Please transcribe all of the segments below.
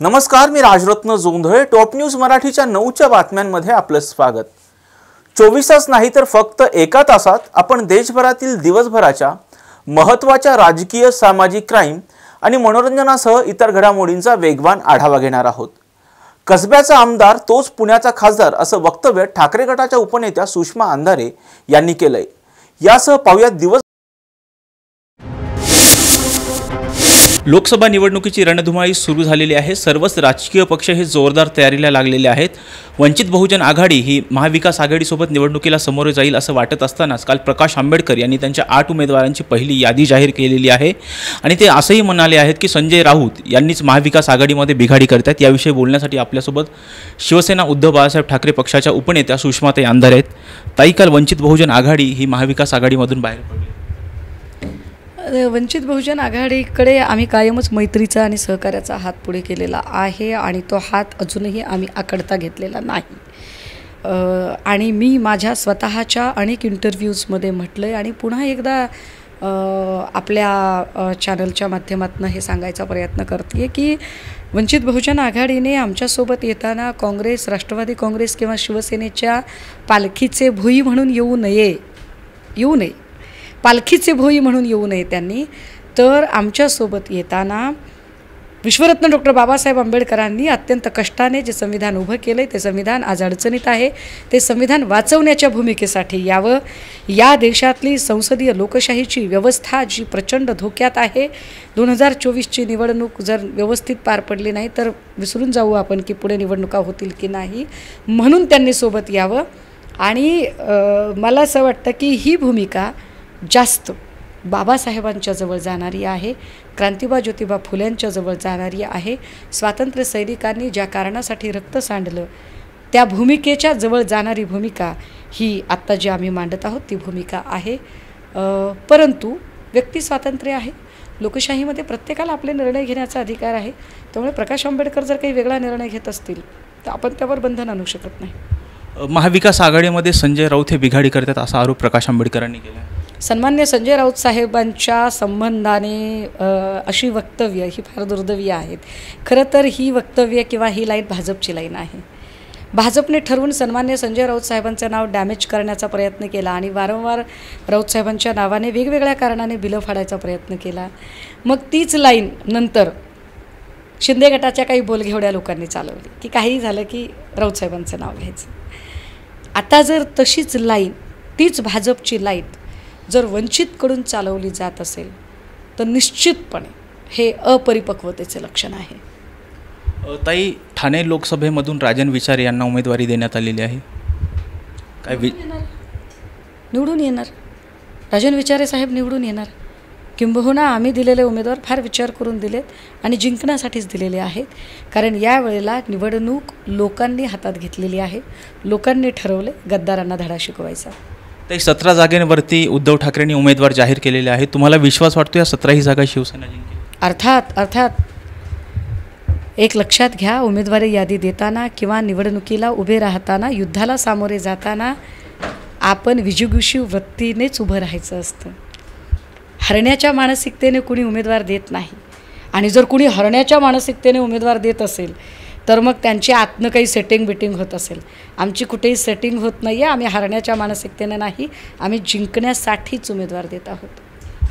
नमस्कार, मी Rajratna Jondhale. Top news मराठीच्या 9च्या बातम्यांमध्ये आपलं स्वागत. 24 तास नाही तर फक्त 1 तासात आपण देशभरातील दिवसभराच्या महत्त्वाच्या राजकीय, सामाजिक, क्राईम आणि मनोरंजनासह इतर घडामोडींचा वेगवान आढावा घेणार आहोत. कसब्याचा आमदार तोच पुण्याचा खासदार असं वक्तव्य ठाकरे गटाच्या उपनेत्या सुषमा अंधारे यांनी केलंय. यासह पाहुयात दिवस लोकसभा निवडणुकीची रणधुमाळी सुरू झालेली आहे. सर्वच राजकीय पक्ष हे जोरदार तयारीला लागलेले आहेत. वंचित बहुजन आघाडी ही महाविकास आघाडीसोबत निवडणुकीला सामोरे जाईल असं वाटत असतानाच काल प्रकाश आंबेडकर यांनी त्यांच्या 8 उमेदवारांची पहिली यादी जाहीर केलेली आहे आणि ते असंही म्हणाले आहेत की संजय राऊत यांनीच महाविकास आघाडीमध्ये बिघाडी करतात. याविषयी बोलण्यासाठी आपल्यासोबत शिवसेना उद्धव बाळासाहेब ठाकरे पक्षाच्या उपनेत्या सुषमाताई अंधारे आहेत. ताई, काल वंचित बहुजन आघाडी ही महाविकास आघाडीमधून बाहेर पडली. वंचित बहुजन आघाडीकडे आम्ही कायमच मैत्रीचा आणि सहकार्याचा हात पुढे केलेला आहे आणि तो हात अजूनही आम्ही आकडता घेतलेला नाही. आणि मी माझ्या स्वतःच्या अनेक इंटरव्ह्यूजमध्ये म्हटलं आहे आणि पुन्हा एकदा आपल्या चॅनलच्या माध्यमातून हे सांगायचा प्रयत्न करते आहे की वंचित बहुजन आघाडीने आमच्यासोबत येताना काँग्रेस, राष्ट्रवादी काँग्रेस किंवा शिवसेनेच्या पालखीचे भुई म्हणून येऊ नये, पालखीचे भोई म्हणून येऊ नये त्यांनी. तर आमच्यासोबत येताना विश्वरत्न डॉक्टर बाबासाहेब आंबेडकरांनी अत्यंत कष्टाने जे संविधान उभं केलं आहे ते संविधान आज अडचणीत आहे. ते संविधान वाचवण्याच्या भूमिकेसाठी यावं. या देशातली संसदीय लोकशाहीची व्यवस्था जी प्रचंड धोक्यात आहे. 2024ची निवडणूक जर व्यवस्थित पार पडली नाही तर विसरून जाऊ आपण की पुढे निवडणुका होतील की नाही. म्हणून त्यांनी सोबत यावं. आणि मला असं वाटतं की ही भूमिका जास्त बाबासाहेबांच्या जवळ जाणारी आहे, क्रांतिबा ज्योतिबा फुल्यांच्या जवळ जाणारी आहे. स्वातंत्र्य सैनिकांनी ज्या कारणासाठी रक्त सांडलं त्या भूमिकेच्या जवळ जाणारी भूमिका ही आत्ता जी आम्ही मांडत आहोत ती भूमिका आहे. परंतु व्यक्ती स्वातंत्र्य आहे. लोकशाहीमध्ये प्रत्येकाला आपले निर्णय घेण्याचा अधिकार आहे. त्यामुळे प्रकाश आंबेडकर जर काही वेगळा निर्णय घेत असतील तर आपण त्यावर बंधन आणू शकत नाही. महाविकास आघाडीमध्ये संजय राऊत हे बिघाडी करतात असा आरोप प्रकाश आंबेडकरांनी केला. सन्मान्य संजय राऊत साहेबांच्या संबंधाने अशी वक्तव्य ही फार दुर्दैवी आहेत. खरं तर ही वक्तव्य किंवा ही लाईन भाजपची लाईन आहे. भाजपने ठरवून सन्मान्य संजय राऊत साहेबांचं नाव डॅमेज करण्याचा प्रयत्न केला आणि वारंवार राऊत साहेबांच्या नावाने वेगवेगळ्या कारणाने बिलं फाडायचा प्रयत्न केला. मग तीच लाईन नंतर शिंदे गटाच्या काही बोलघेवड्या लोकांनी चालवली की काहीही झालं की राऊत साहेबांचं नाव घ्यायचं. आता जर तशीच लाईन, तीच भाजपची लाईन जर वंचितकडून चालवली जात असेल तर निश्चितपणे हे अपरिपक्वतेचे लक्षण आहे. ताई, ठाणे लोकसभेमधून राजन विचारे यांना उमेदवारी देण्यात आलेली आहे. काय निवडून येणार राजन विचारे साहेब, निवडून येणार. किंबहुना आम्ही दिलेले उमेदवार फार विचार करून दिलेत आणि जिंकण्यासाठीच दिलेले आहेत. कारण यावेळेला निवडणूक लोकांनी हातात घेतलेली आहे. लोकांनी ठरवले गद्दारांना धडा शिकवायचा. ते 17 जागेवरती उद्धव ठाकरेंनी उमेदवार जाहीर केलेले आहेत. तुम्हाला विश्वास वाटतो या 17ही जागा शिवसेना जिंकेल? अर्थात एक लक्षात घ्या, उमेदवारी यादी देताना किंवा निवडणुकीला उभे राहताना, युद्धाला सामोरे जाताना आपण विजिगुषी वृत्तीनेच उभं राहायचं असतं. हरण्याच्या मानसिकतेने कुणी उमेदवार देत नाही. आणि जर कुणी हरण्याच्या मानसिकतेने उमेदवार देत असेल तर मग त्यांची आतनं काही सेटिंग होत असेल. आमची कुठेही सेटिंग होत नाही आहे. आम्ही हरण्याच्या मानसिकतेने नाही, आम्ही जिंकण्यासाठीच उमेदवार देत आहोत.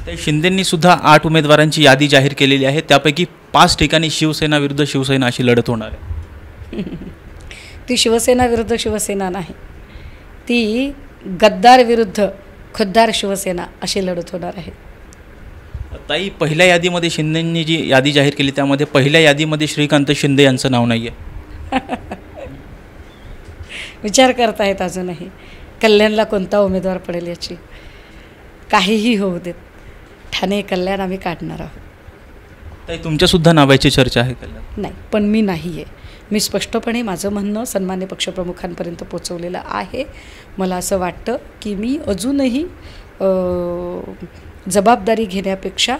तर शिंदेंनी सुद्धा 8 उमेदवारांची यादी जाहीर केलेली आहे. त्यापैकी 5 ठिकाणी शिवसेना विरुद्ध शिवसेना अशी लढत होणार आहे. ती शिवसेना विरुद्ध शिवसेना नाही, ती गद्दार विरुद्ध खुद्दार शिवसेना अशी लढत होणार आहे. ताई, पहिल्या यादीमध्ये शिंदेंनी जी यादी जाहीर केली त्यामध्ये पहिल्या यादीमध्ये श्रीकांत शिंदे यांचं नाव नाही आहे. विचार करतायत अजूनही कल्याणला कोणता उमेदवार पडेल याची. काहीही होऊ देत, ठाणे कल्याण आम्ही काढणार आहोत. ताई, तुमच्यासुद्धा नावाची चर्चा आहे कल्याण? नाही, पण मी नाही आहे. मी स्पष्टपणे माझं म्हणणं सन्मान्य पक्षप्रमुखांपर्यंत पोचवलेलं आहे. मला असं वाटतं की मी अजूनही जबाबदारी घेण्यापेक्षा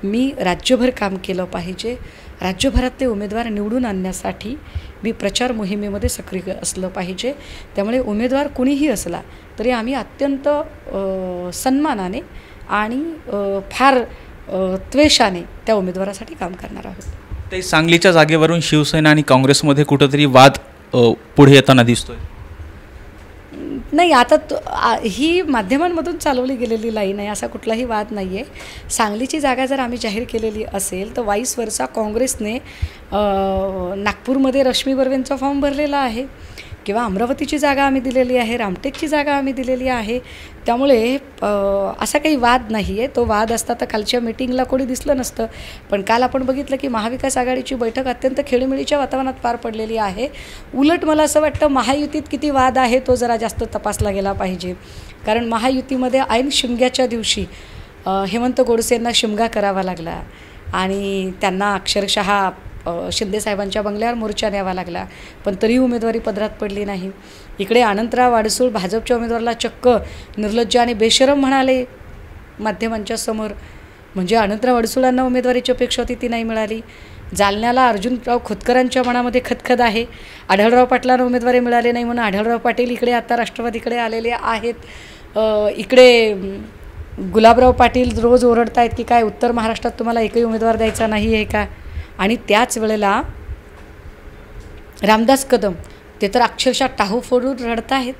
मी राज्यभर काम केलं पाहिजे. राज्यभरातले उमेदवार निवडून आणण्यासाठी मी प्रचार मोहिमेमध्ये सक्रिय असलं पाहिजे. त्यामुळे उमेदवार कुणीही असला तरी आम्ही अत्यंत सन्मानाने आणि फार त्वेषाने त्या उमेदवारासाठी काम करणार आहोत. ते सांगलीच्या जागेवरून शिवसेना आणि काँग्रेसमध्ये कुठंतरी वाद पुढे येताना दिसतोय. नाही, आता ही माध्यमांमधून चालवली गेलेली लाईन आहे, असा कुठलाही वाद नाही आहे. सांगलीची जागा जर आम्ही जाहीर केलेली असेल तर वाईस वर्सा काँग्रेसने नागपूरमध्ये रश्मी बर्वेंचा फॉर्म भरलेला आहे किंवा अमरावतीची जागा आम्ही दिलेली आहे, रामटेकची जागा आम्ही दिलेली आहे. त्यामुळे असा काही वाद नाही आहे. तो वाद असता तर कालच्या मीटिंगला कोणी दिसलं नसतं. पण काल आपण बघितलं की महाविकास आघाडीची बैठक अत्यंत खेळीमेळीच्या वातावरणात पार पडलेली आहे. उलट मला असं वाटतं महायुतीत किती वाद आहे तो जरा जास्त तपासला गेला पाहिजे. कारण महायुतीमध्ये ऐन शिमग्याच्या दिवशी हेमंत गोडसेंना शिमगा करावा लागला आणि त्यांना अक्षरशः शिंदेसाहेबांच्या बंगल्यावर मोर्चा न्यावा लागला, पण तरी उमेदवारी पदरात पडली नाही. इकडे अनंतराव अडसूळ भाजपच्या उमेदवाराला चक्क निर्लज्ज आणि बेशरम म्हणाले माध्यमांच्या समोर. म्हणजे अनंतराव अडसूळांना उमेदवारीची अपेक्षा होती, ती नाही मिळाली. जालन्याला अर्जुनराव खोतकरांच्या मनामध्ये खदखद आहे. आढळराव पाटलांना उमेदवारी मिळाली नाही म्हणून आढळराव पाटील इकडे आता राष्ट्रवादीकडे आलेले आहेत. इकडे गुलाबराव पाटील रोज ओरडत आहेत की काय उत्तर महाराष्ट्रात तुम्हाला एकही उमेदवार द्यायचा नाही आहे का. आणि त्याच वेळेला रामदास कदम ते तर अक्षरशः टाहू फोडून रडत आहेत.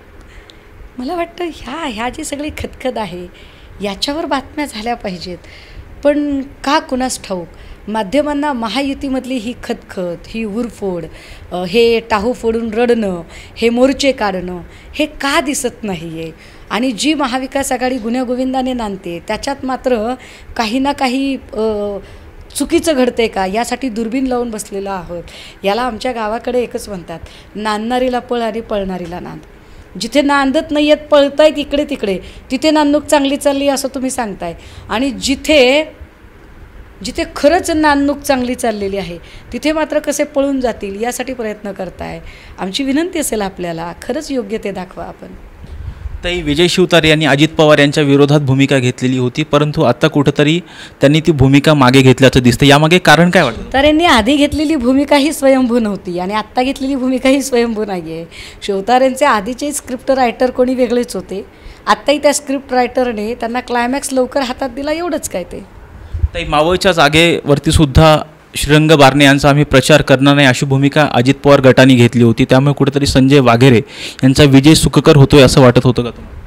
मला वाटतं ह्या जी सगळी खदखद आहे याच्यावर बातम्या झाल्या पाहिजेत. पण का कुणास ठाऊक माध्यमांना महायुतीमधली ही खदखद, ही उरफोड, हे टाहू फोडून रडणं, हे मोर्चे काढणं हे का दिसत नाही आहे. आणि जी महाविकास आघाडी गुण्यागोविंदाने नांदते त्याच्यात मात्र काही ना काही चुकीचं घडते का यासाठी दुर्बीण लावून बसलेलो आहोत. याला आमच्या गावाकडे एकच म्हणतात, नांदणारीला पळ आणि पळणारीला नांद. जिथे नांदत नाही आहेत, पळत आहेत इकडे तिकडे, तिथे नांदणूक चांगली चालली असं तुम्ही सांगताय. आणि जिथे खरंच नांदणूक चांगली चाललेली आहे तिथे मात्र कसे पळून जातील यासाठी प्रयत्न करताय. आमची विनंती असेल आपल्याला, खरंच योग्य ते दाखवा आपण. ताई, विजय शिवतारे यांनी अजित पवार यांच्या विरोधात भूमिका घेतलेली होती, परंतु आता कुठंतरी त्यांनी ती भूमिका मागे घेतल्याचं दिसतं. यामागे कारण काय वाटतं? तर यांनी आधी घेतलेली भूमिका ही स्वयंभू नव्हती आणि आत्ता घेतलेली भूमिका ही स्वयंभू नाही आहे. शिवतारेंचे आधीचे स्क्रिप्ट रायटर कोणी वेगळेच होते. आत्ताही त्या स्क्रिप्ट रायटरने त्यांना क्लायमॅक्स लवकर हातात दिला, एवढंच काय ते. ताई, मावळच्या जागेवरती सुद्धा श्रीरंग बारणे यांचा आम्ही प्रचार करणार नाही अशी भूमिका अजित पवार गटाने घेतली होती. त्यामुळे कुठेतरी संजय वाघेरे यांचा विजय सुखकर होतोय असं वाटत होतं का तुम्हाला?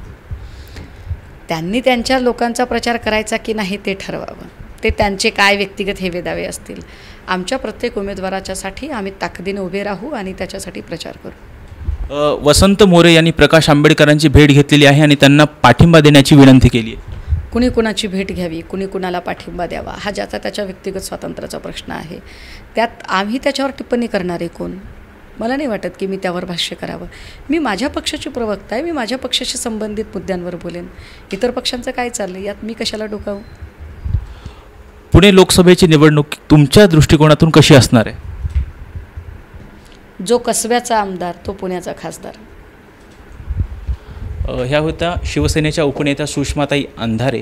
त्यांनी त्यांच्या लोकांचा प्रचार करायचा की नाही ते ठरवावं. ते त्यांचे काय व्यक्तिगत हेवे दावे असतील. आमच्या प्रत्येक उमेदवाराच्यासाठी आम्ही ताकदीने उभे राहू आणि त्याच्यासाठी प्रचार करू. वसंत मोरे यांनी प्रकाश आंबेडकरांची भेट घेतलेली आहे आणि त्यांना पाठिंबा देण्याची विनंती केली आहे. कुणी कुणाची भेट घ्यावी, कुणी कुणाला पाठिंबा द्यावा हा ज्याचा त्याच्या व्यक्तिगत स्वातंत्र्याचा प्रश्न आहे. त्यात आम्ही त्याच्यावर टिप्पणी करणारे कोण? मला नाही वाटत की मी त्यावर भाष्य करावं. मी माझ्या पक्षाची प्रवक्ता आहे, मी माझ्या पक्षाशी संबंधित मुद्द्यांवर बोलेन. इतर पक्षांचं काय चाललं यात मी कशाला डोकावू. पुणे लोकसभेची निवडणूक तुमच्या दृष्टिकोनातून कशी असणार आहे? जो कसब्याचा आमदार तो पुण्याचा खासदार. ह्या होत्या शिवसेनेच्या उपनेत्या सुषमाताई अंधारे.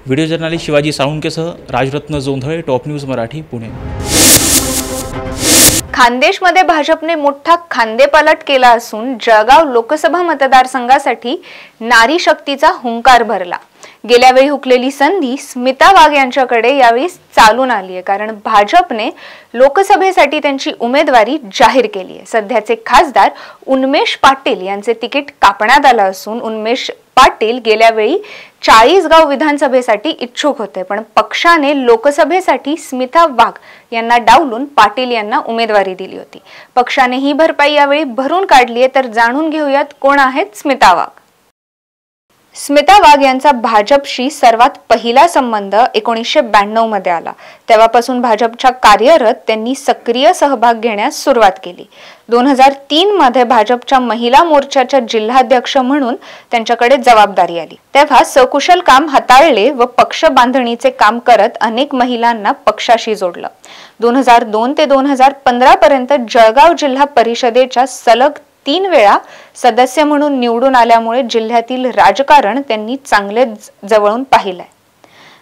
व्हिडिओ जर्नलिस्ट शिवाजी साळुंकेसह राजरत्न जोंधळे, टॉप न्यूज मराठी, पुणे. खान्देशमध्ये भाजपने मोठा खांदेपालट केला असून जळगाव लोकसभा मतदारसंघासाठी नारी शक्तीचा हुंकार भरला. गेल्या वेळी हुकलेली संधी स्मिता वाघ यांच्याकडे यावेळी चालून आली आहे, कारण भाजपने लोकसभेसाठी त्यांची उमेदवारी जाहीर केली आहे. सध्याचे खासदार उन्मेष पाटील यांचे तिकीट कापण्यात आलं असून उन्मेष पाटील गेल्या वेळी 40गाव विधानसभेसाठी इच्छुक होते, पण पक्षाने लोकसभेसाठी स्मिता वाघ यांना डावलून पाटील यांना उमेदवारी दिली होती. पक्षाने ही भरपाई यावेळी भरून काढली आहे, तर जाणून घेऊयात कोण आहेत स्मिता वाघ. स्मिता वाघ यांचा भाजपशी सर्वात पहिला संबंध 1992 मध्ये आला. तेव्हापासून भाजपच्या कार्यरत त्यांनी सक्रिय सहभाग घेण्यास सुरुवात केली. 2003 मध्ये भाजपच्या महिला मोर्चाच्या जिल्हाध्यक्ष म्हणून त्यांच्याकडे जबाबदारी आली. तेव्हा सकुशल काम हाताळले व पक्ष बांधणीचे काम करत अनेक महिलांना पक्षाशी जोडलं. 2002 ते 2015 पर्यंत जळगाव जिल्हा परिषदेच्या सलग 3 वेळा सदस्य म्हणून निवडून आल्यामुळे जिल्ह्यातील राजकारण त्यांनी चांगले जवळून पाहिलंय.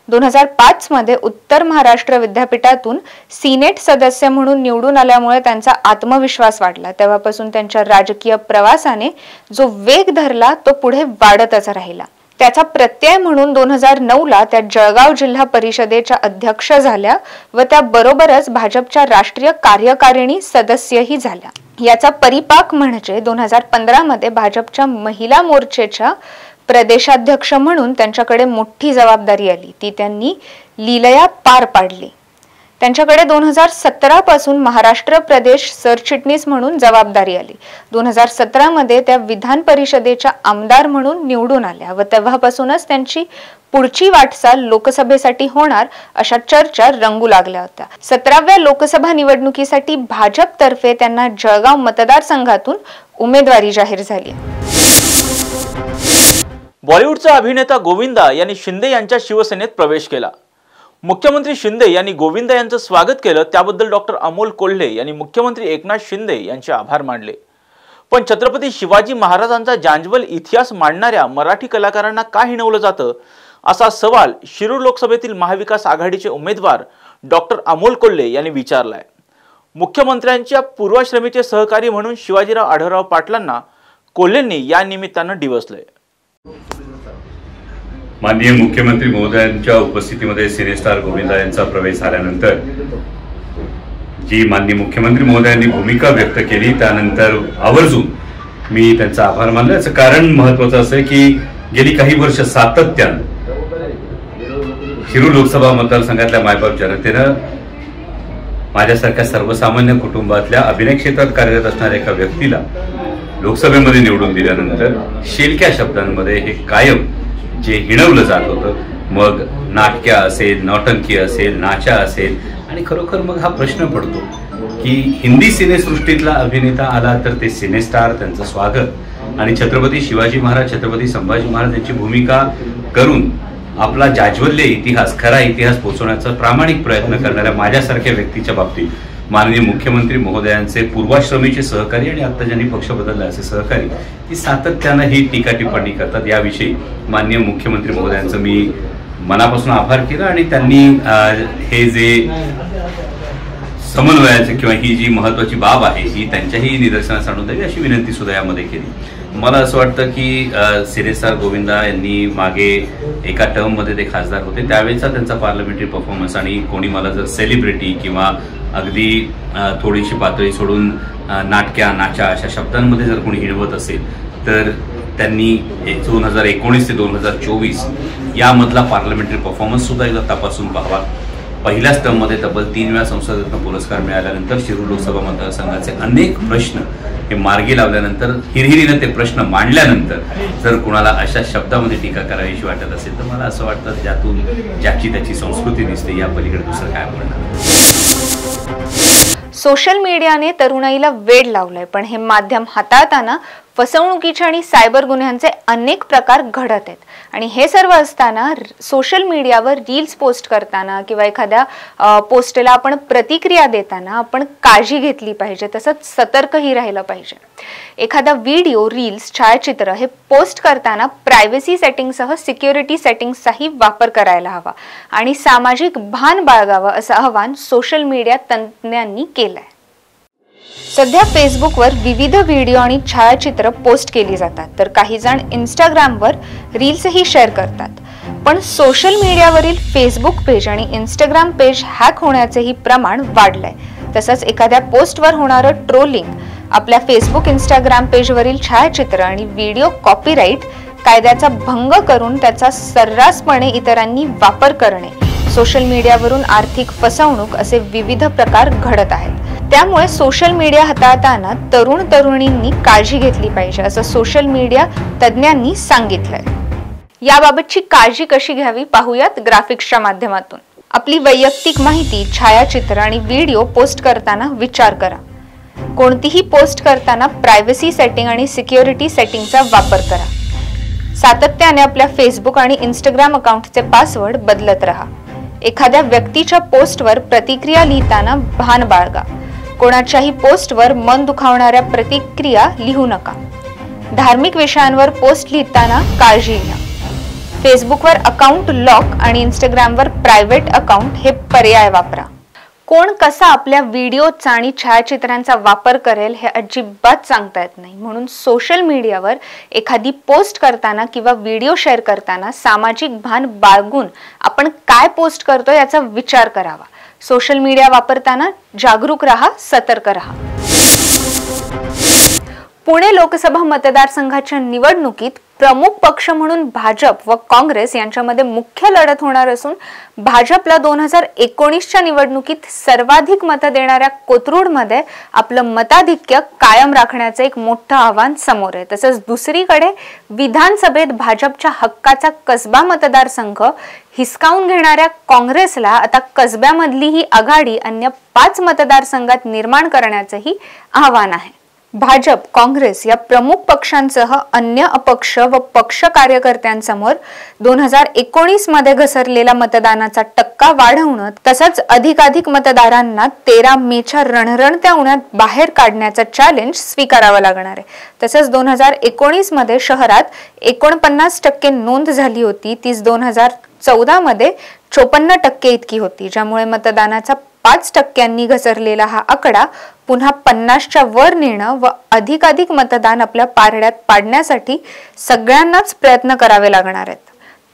2005 मध्ये उत्तर महाराष्ट्र विद्यापीठातून सिनेट सदस्य म्हणून निवडून आल्यामुळे त्यांचा आत्मविश्वास वाढला. तेव्हापासून त्यांच्या राजकीय प्रवासाने जो वेग धरला तो पुढे वाढतच राहिला. त्याचा प्रत्यय म्हणून 2009ला त्या जळगाव जिल्हा परिषदेच्या अध्यक्ष झाल्या व त्याबरोबरच भाजपच्या राष्ट्रीय कार्यकारिणी सदस्यही झाल्या। याचा परिपाक म्हणजे 2015 मध्ये भाजपच्या महिला मोर्चाच्या प्रदेशाध्यक्ष म्हणून त्यांच्याकडे मोठी जबाबदारी आली, ती त्यांनी लीलया पार पाडली। त्यांच्याकडे 2017 पासून महाराष्ट्र प्रदेश सरचिटणीस म्हणून जबाबदारी आली। 2017 मध्ये त्या विधान परिषदेच्या आमदार म्हणून निवडून आल्या व तेव्हापासूनच त्यांची पुढची वाटचाल लोकसभेसाठी होणार अशा चर्चा रंगू लागल्या होत्या। 17व्या लोकसभा निवडणुकीसाठी भाजपतर्फे त्यांना जळगाव मतदारसंघातून उमेदवारी जाहीर झाली। बॉलिवूडचा अभिनेता गोविंदा यांनी शिंदे यांच्या शिवसेनेत प्रवेश केला। मुख्यमंत्री शिंदे यांनी गोविंदा यांचं स्वागत केलं, त्याबद्दल डॉक्टर अमोल कोल्हे यांनी मुख्यमंत्री एकनाथ शिंदे यांचे आभार मानले। पण छत्रपती शिवाजी महाराजांचा जांजवल इतिहास मांडणाऱ्या मराठी कलाकारांना का हिणवलं जातं असा सवाल शिरूर लोकसभेतील महाविकास आघाडीचे उमेदवार डॉक्टर अमोल कोल्हे यांनी विचारलाय। मुख्यमंत्र्यांच्या पूर्वाश्रमीचे सहकारी म्हणून शिवाजीराव आढळराव पाटलांना कोल्हेंनी या निमित्तानं डिवचलंय। माननीय मुख्यमंत्री महोदयांच्या उपस्थितीमध्ये सिनेस्टार गोविंदा यांचा प्रवेश झाल्यानंतर जी माननीय मुख्यमंत्री महोदयांनी भूमिका व्यक्त केली त्यानंतर आवर्जून मी त्यांचा आभार मानले। याचं कारण महत्त्वाचं असं आहे की गेली काही वर्ष सातत्यानं शिरूर लोकसभा मतदारसंघातल्या मायबाप जनतेनं माझ्यासारख्या सर्वसामान्य कुटुंबातल्या अभिनय क्षेत्रात कार्यरत असणाऱ्या एका व्यक्तीला लोकसभेमध्ये निवडून दिल्यानंतर शेलक्या शब्दांमध्ये हे कायम जे हिणवलं जात होतं, मग नाटक्या असेल, नौटंकी असेल, नाचा असेल, आणि खरोखर मग हा प्रश्न पडतो की हिंदी सिनेसृष्टीतला अभिनेता आला तर ते सिनेस्टार, त्यांचं स्वागत आणि छत्रपती शिवाजी महाराज, छत्रपती संभाजी महाराज यांची भूमिका करून आपला जाज्वल्य इतिहास, खरा इतिहास पोहोचवण्याचा प्रामाणिक प्रयत्न करणाऱ्या माझ्यासारख्या व्यक्तीच्या बाबतीत माननीय मुख्यमंत्री महोदयांचे पूर्वाश्रमीचे सहकारी आणि आता ज्यांनी पक्ष बदलला असे सहकारी ती सातत्यानं ही टीका टिप्पणी करतात। याविषयी माननीय मुख्यमंत्री महोदयांचं मी मनापासून आभार केला आणि त्यांनी हे जे समन्वयाचे किंवा ही जी महत्वाची बाब आहे ही त्यांच्याही निदर्शनास आणून द्यावी अशी विनंती सुद्धा यामध्ये केली। मला असं वाटतं की सिनेस्टार गोविंदा यांनी मागे एका टर्ममध्ये ते खासदार होते, त्यावेळेचा त्यांचा पार्लमेंटरी परफॉर्मन्स आणि कोणी मला जर सेलिब्रिटी किंवा अगदी थोडीशी पातळी सोडून नाटक्या, नाचा अशा शब्दांमध्ये जर कोणी हिणवत असेल तर त्यांनी 2019 ते 2024 यामधला पार्लमेंटरी परफॉर्मन्स सुद्धा एकदा तपासून पाहावा। पहिल्याच टर्ममध्ये तब्बल 3 वेळा संसद रत्न पुरस्कार मिळाल्यानंतर शिरूर लोकसभा मतदारसंघाचे अनेक प्रश्न हे मार्गी लावल्यानंतर, हिरहिरीनं ते प्रश्न मांडल्यानंतर जर कुणाला अशा शब्दामध्ये टीका करावीशी वाटत असेल तर मला असं वाटतं ज्यातून ज्याची त्याची संस्कृती दिसते या पलीकडे दुसरं काय बोलणार। सोशल मीडियाने तरुणाईला वेड लावलंय, पण हे माध्यम हाताळताना फसवणुकीचे आणि सायबर गुन्ह्यांचे अनेक प्रकार घडत आहेत आणि हे सर्व असताना सोशल मीडियावर रील्स पोस्ट करताना किंवा एखाद्या पोस्टला आपण प्रतिक्रिया देताना आपण काळजी घेतली पाहिजे, तसंच सतर्कही राहिलं पाहिजे। एखादा व्हिडिओ, रील्स, छायाचित्र हे पोस्ट करताना प्रायव्हसी सेटिंगसह सिक्युरिटी सेटिंग्सचाही वापर करायला हवा आणि सामाजिक भान बाळगावं असं आवाहन सोशल मीडिया तज्ज्ञांनी केलंय। सध्या फेसबुकवर विविध व्हिडिओ आणि छायाचित्र पोस्ट केली जातात, तर काही जण इंस्टाग्रामवर रील्सही शेअर करतात। पण सोशल मीडियावरील फेसबुक पेज आणि इंस्टाग्राम पेज हॅक होण्याचेही प्रमाण वाढलंय। तसंच एखाद्या पोस्टवर होणारं ट्रोलिंग, आपल्या फेसबुक, इंस्टाग्राम पेजवरील छायाचित्र आणि व्हिडिओ कॉपीराईट कायद्याचा भंग करून त्याचा सर्रासपणे इतरांनी वापर करणे, सोशल मीडियावरून आर्थिक फसवणूक असे विविध प्रकार घडत आहेत। त्यामुळे सोशल मीडिया हाताळताना तरुण तरुणींनी काळजी घेतली पाहिजे असं सोशल मीडिया तज्ज्ञांनी सांगितलंय। याबाबतची काळजी कशी घ्यावी पाहूयात ग्राफिक्सच्या माध्यमातून। आपली वैयक्तिक माहिती, छायाचित्र आणि व्हिडिओ पोस्ट करताना विचार करा। कोणतीही पोस्ट करताना प्रायव्हसी सेटिंग आणि सिक्युरिटी सेटिंगचा वापर करा। सातत्याने आपल्या फेसबुक आणि इंस्टाग्राम अकाउंटचे पासवर्ड बदलत राहा। एखाद्या व्यक्तीच्या पोस्टवर प्रतिक्रिया लिहिताना भान बाळगा। कोणाच्याही पोस्टवर मन दुखावणाऱ्या प्रतिक्रिया लिहू नका। धार्मिक विषयांवर पोस्ट लिहिताना काळजी घ्या। फेसबुकवर अकाउंट लॉक आणि इंस्टाग्रामवर प्रायव्हेट अकाउंट हे पर्याय वापरा। कोण कसा आपल्या व्हिडिओचा आणि छायाचित्रांचा वापर करेल हे अजिबात सांगता येत नाही. म्हणून सोशल मीडियावर एखादी पोस्ट करताना किंवा व्हिडिओ शेअर करताना सामाजिक भान बाळगून आपण काय पोस्ट करतो याचा विचार करावा. सोशल मीडिया वापरताना जागरूक रहा, सतर्क रहा. पुणे लोकसभा मतदारसंघाच्या निवडणुकीत प्रमुख पक्ष म्हणून भाजप व काँग्रेस यांच्यामध्ये मुख्य लढत होणार असून भाजपला 2019च्या निवडणुकीत सर्वाधिक मतं देणाऱ्या कोथरूडमध्ये आपलं मताधिक्य कायम राखण्याचे एक मोठं आव्हान समोर आहे. तसंच दुसरीकडे विधानसभेत भाजपच्या हक्काचा कसबा मतदारसंघ हिसकावून घेणाऱ्या काँग्रेसला आता कसब्यामधली ही आघाडी अन्य 5 मतदारसंघात निर्माण करण्याचंही आव्हान आहे. भाजप, काँग्रेस या प्रमुख पक्षांसह अन्य अपक्ष व पक्ष कार्यकर्त्यांसमोर 2019 मध्ये घसरलेला मतदानाचा टक्का वाढवणं तसंच अधिकाधिक मतदारांना 13 मेच्या रणरणत्या उन्हात बाहेर काढण्याचं चॅलेंज स्वीकारावं लागणार आहे. तसंच 2019 मध्ये शहरात 49% नोंद झाली होती, तीच 2014 मध्ये 54% इतकी होती, ज्यामुळे मतदानाचा 5% घसरलेला हा आकडा पुन्हा 50च्या वर नेणं व अधिकाधिक मतदान आपल्या पारड्यात पाडण्यासाठी सगळ्यांनाच प्रयत्न करावे लागणार आहेत.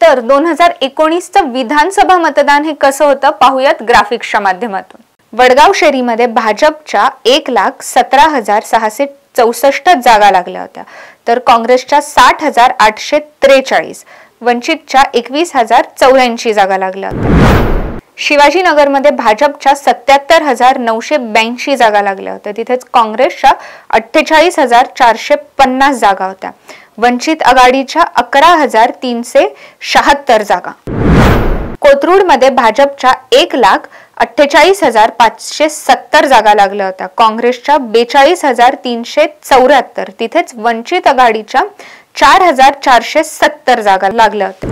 तर 2019चं विधानसभा मतदान हे कसं होतं पाहूयात ग्राफिक्सच्या माध्यमातून. वडगाव शेरीमध्ये भाजपच्या 1,17,664 जागा लागल्या होत्या, तर काँग्रेसच्या 60,843, वंचितच्या 21,084 जागा लागल्या होत्या. शिवाजीनगरमध्ये भाजपच्या 77,982 जागा लागल्या होत्या, तिथेच काँग्रेसच्या 48,450 जागा होत्या. वंचित आघाडीच्या 11,376 जागा. कोथरूडमध्ये भाजपच्या 1,48,570 जागा लागल्या होत्या, काँग्रेसच्या 42,374, तिथेच वंचित आघाडीच्या 4,470 जागा लागल्या होत्या.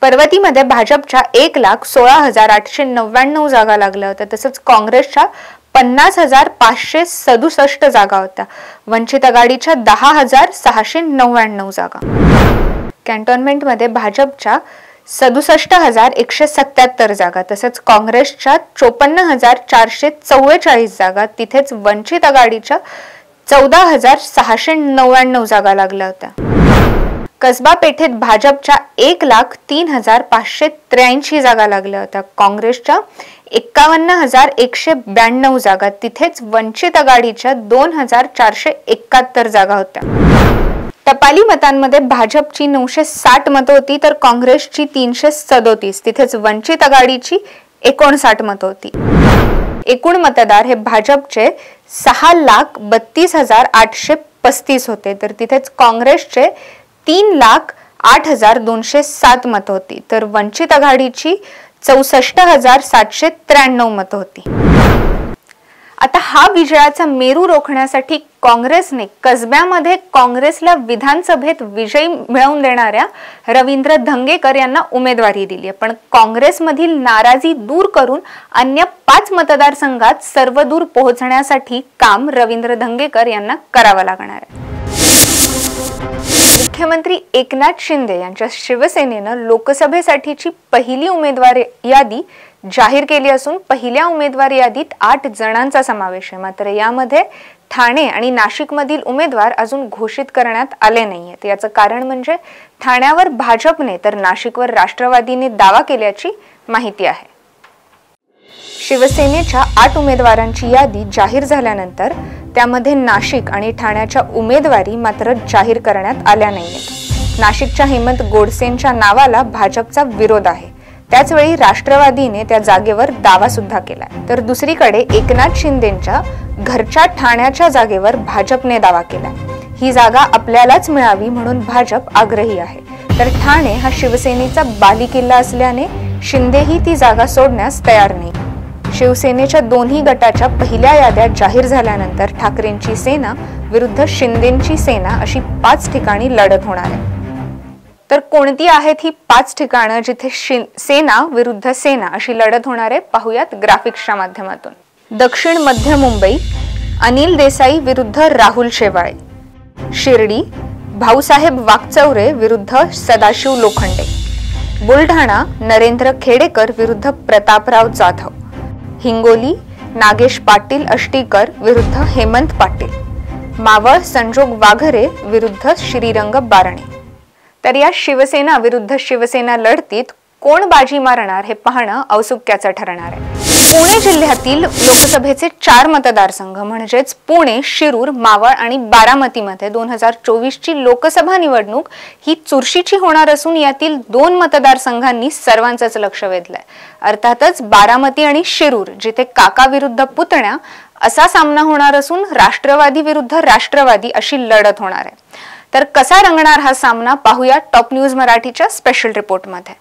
पर्वतीमध्ये भाजपच्या 1,16,899 जागा लागल्या होत्या, तसंच काँग्रेसच्या 50,567 जागा होत्या. वंचित आघाडीच्या 10,699 जागा. कॅन्टोन्मेंटमध्ये भाजपच्या 67,177 जागा, तसंच काँग्रेसच्या 54,444 जागा, तिथेच वंचित आघाडीच्या 14,699 जागा लागल्या होत्या. कसबा पेठेत भाजपच्या 1,03,583 जागा लागल्या होत्या, काँग्रेसच्या 51,192 जागा, तिथेच वंचित आघाडीच्या 2,471 जागा होत्या. टपाली मतांमध्ये भाजपची 960 मतं होती, तर काँग्रेसची 337, तिथेच वंचित आघाडीची 59 मतं होती. एकूण मतदार हे भाजपचे 6,32,835 होते, तर तिथेच काँग्रेसचे 3,08,207 मतं होती, तर वंचित आघाडीची 64,793 मतं होती. आता हा विजयाचा मेरू रोखण्यासाठी काँग्रेसने कसब्यामध्ये काँग्रेसला विधानसभेत विजय मिळवून देणाऱ्या रवींद्र धंगेकर यांना उमेदवारी दिली, पण काँग्रेसमधील नाराजी दूर करून अन्य 5 मतदारसंघात सर्वदूर पोहोचण्यासाठी काम रवींद्र धंगेकर यांना करावं लागणार आहे. मुख्यमंत्री एकनाथ शिंदे यांच्या शिवसेनेनं लोकसभेसाठीची पहिली उमेदवारी यादी जाहीर केली असून पहिल्या उमेदवारी यादीत 8 जणांचा समावेश आहे. मात्र यामध्ये ठाणे आणि नाशिकमधील उमेदवार अजून घोषित करण्यात आले नाहीयेत. याचं कारण म्हणजे ठाण्यावर भाजपने तर नाशिकवर राष्ट्रवादीने दावा केल्याची माहिती आहे. शिवसेनेच्या 8 उमेदवारांची यादी जाहीर झाल्यानंतर त्यामध्ये नाशिक आणि ठाण्याच्या उमेदवारी मात्र जाहीर करण्यात आल्या नाहीयेत. नाशिकच्या हेमंत गोडसेंच्या नावाला भाजपचा विरोध आहे, त्याचवेळी राष्ट्रवादीने त्या जागेवर दावा सुद्धा केलाय. तर दुसरीकडे एकनाथ शिंदेंच्या घरच्या ठाण्याच्या जागेवर भाजपने दावा केलाय. ही जागा आपल्यालाच मिळावी म्हणून भाजप आग्रही आहे. तर ठाणे हा शिवसेनेचा बालेकिल्ला असल्याने शिंदेही ती जागा सोडण्यास तयार नाही. शिवसेनेच्या दोन्ही गटाच्या पहिल्या याद्या जाहीर झाल्यानंतर ठाकरेंची सेना विरुद्ध शिंदेंची सेना अशी 5 ठिकाणी लढत होणार आहे. तर कोणती आहेत ही 5 ठिकाणं जिथे सेना विरुद्ध सेना अशी लढत होणार आहे पाहूयात ग्राफिक्सच्या माध्यमातून. दक्षिण मध्य मुंबई अनिल देसाई विरुद्ध राहुल शेवाळे. शिर्डी भाऊसाहेब वाकचौरे विरुद्ध सदाशिव लोखंडे. बुलढाणा नरेंद्र खेडेकर विरुद्ध प्रतापराव जाधव. हिंगोली नागेश पाटील अष्टीकर विरुद्ध हेमंत पाटील, मावळ संजोग वाघरे विरुद्ध श्रीरंग बारणे. तर या शिवसेना विरुद्ध शिवसेना लढतीत कोण बाजी मारणार हे पाहणं औत्सुक्याचं ठरणार आहे. पुणे जिल्ह्यातील लोकसभेचे 4 मतदारसंघ म्हणजेच पुणे, शिरूर, मावळ आणि बारामतीमध्ये 2024 ची लोकसभा निवडणूक ही चुरशीची होणार असून यातील 2 मतदारसंघांनी सर्वांचंच लक्ष वेधलंय. अर्थातच बारामती आणि शिरूर जिथे काका विरुद्ध पुतण्या असा सामना होणार असून राष्ट्रवादी विरुद्ध राष्ट्रवादी अशी लढत होणार आहे. तर कसा रंगणार हा सामना पाहूया टॉप न्यूज मराठीच्या स्पेशल रिपोर्टमध्ये.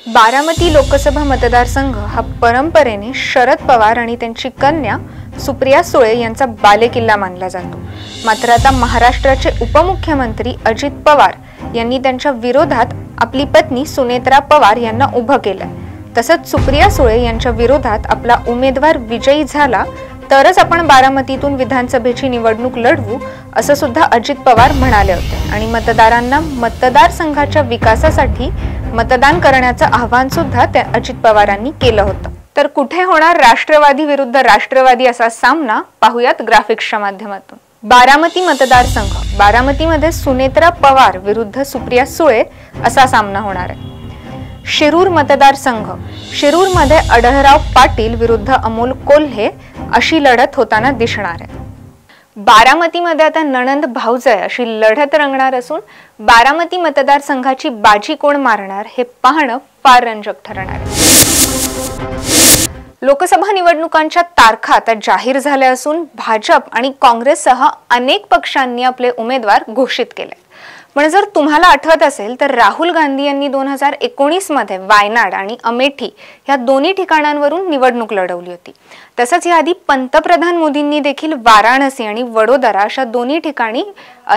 बारामती लोकसभा मतदारसंघ हा परंपरेने शरद पवार आणि त्यांची कन्या सुप्रिया सुळे यांचा बालेकिल्ला मानला जातो. मात्र आता महाराष्ट्राचे उपमुख्यमंत्री अजित पवार यांनी त्यांच्या विरोधात आपली पत्नी सुनेत्रा पवार यांना उभं केलंय. तसंच सुप्रिया सुळे यांच्या विरोधात आपला उमेदवार विजयी झाला तरच आपण बारामतीतून विधानसभेची निवडणूक लढवू असं सुद्धा अजित पवार म्हणाले होते आणि मतदारांना मतदारसंघाच्या विकासासाठी मतदान करण्याचं आवाहन सुद्धा त्या अजित पवारांनी केलं होतं. तर कुठे होणार राष्ट्रवादी विरुद्ध राष्ट्रवादी असा सामना पाहूयात ग्राफिक्सच्या माध्यमातून. बारामती मतदारसंघ, बारामतीमध्ये सुनेत्रा पवार विरुद्ध सुप्रिया सुळे असा सामना होणार आहे. शिरूर मतदारसंघ, शिरूरमध्ये अढळराव पाटील विरुद्ध अमोल कोल्हे अशी लढत होताना दिसणार आहे. बारामतीमध्ये आता नणंद भाऊजाई अशी लढत रंगणार असून बारामती मतदारसंघाची बाजी कोण मारणार हे पाहणं फार रंजक ठरणार आहे. लोकसभा निवडणुकांच्या तारखा आता जाहीर झाल्या असून भाजप आणि काँग्रेससह अनेक पक्षांनी आपले उमेदवार घोषित केले. पण जर तुम्हाला आठवत असेल तर राहुल गांधी यांनी 2019 मध्ये वायनाड आणि अमेठी या दोन्ही ठिकाणांवरून निवडणूक लढवली होती. तसंच याआधी पंतप्रधान मोदींनी देखील वाराणसी आणि वडोदरा अशा दोन्ही ठिकाणी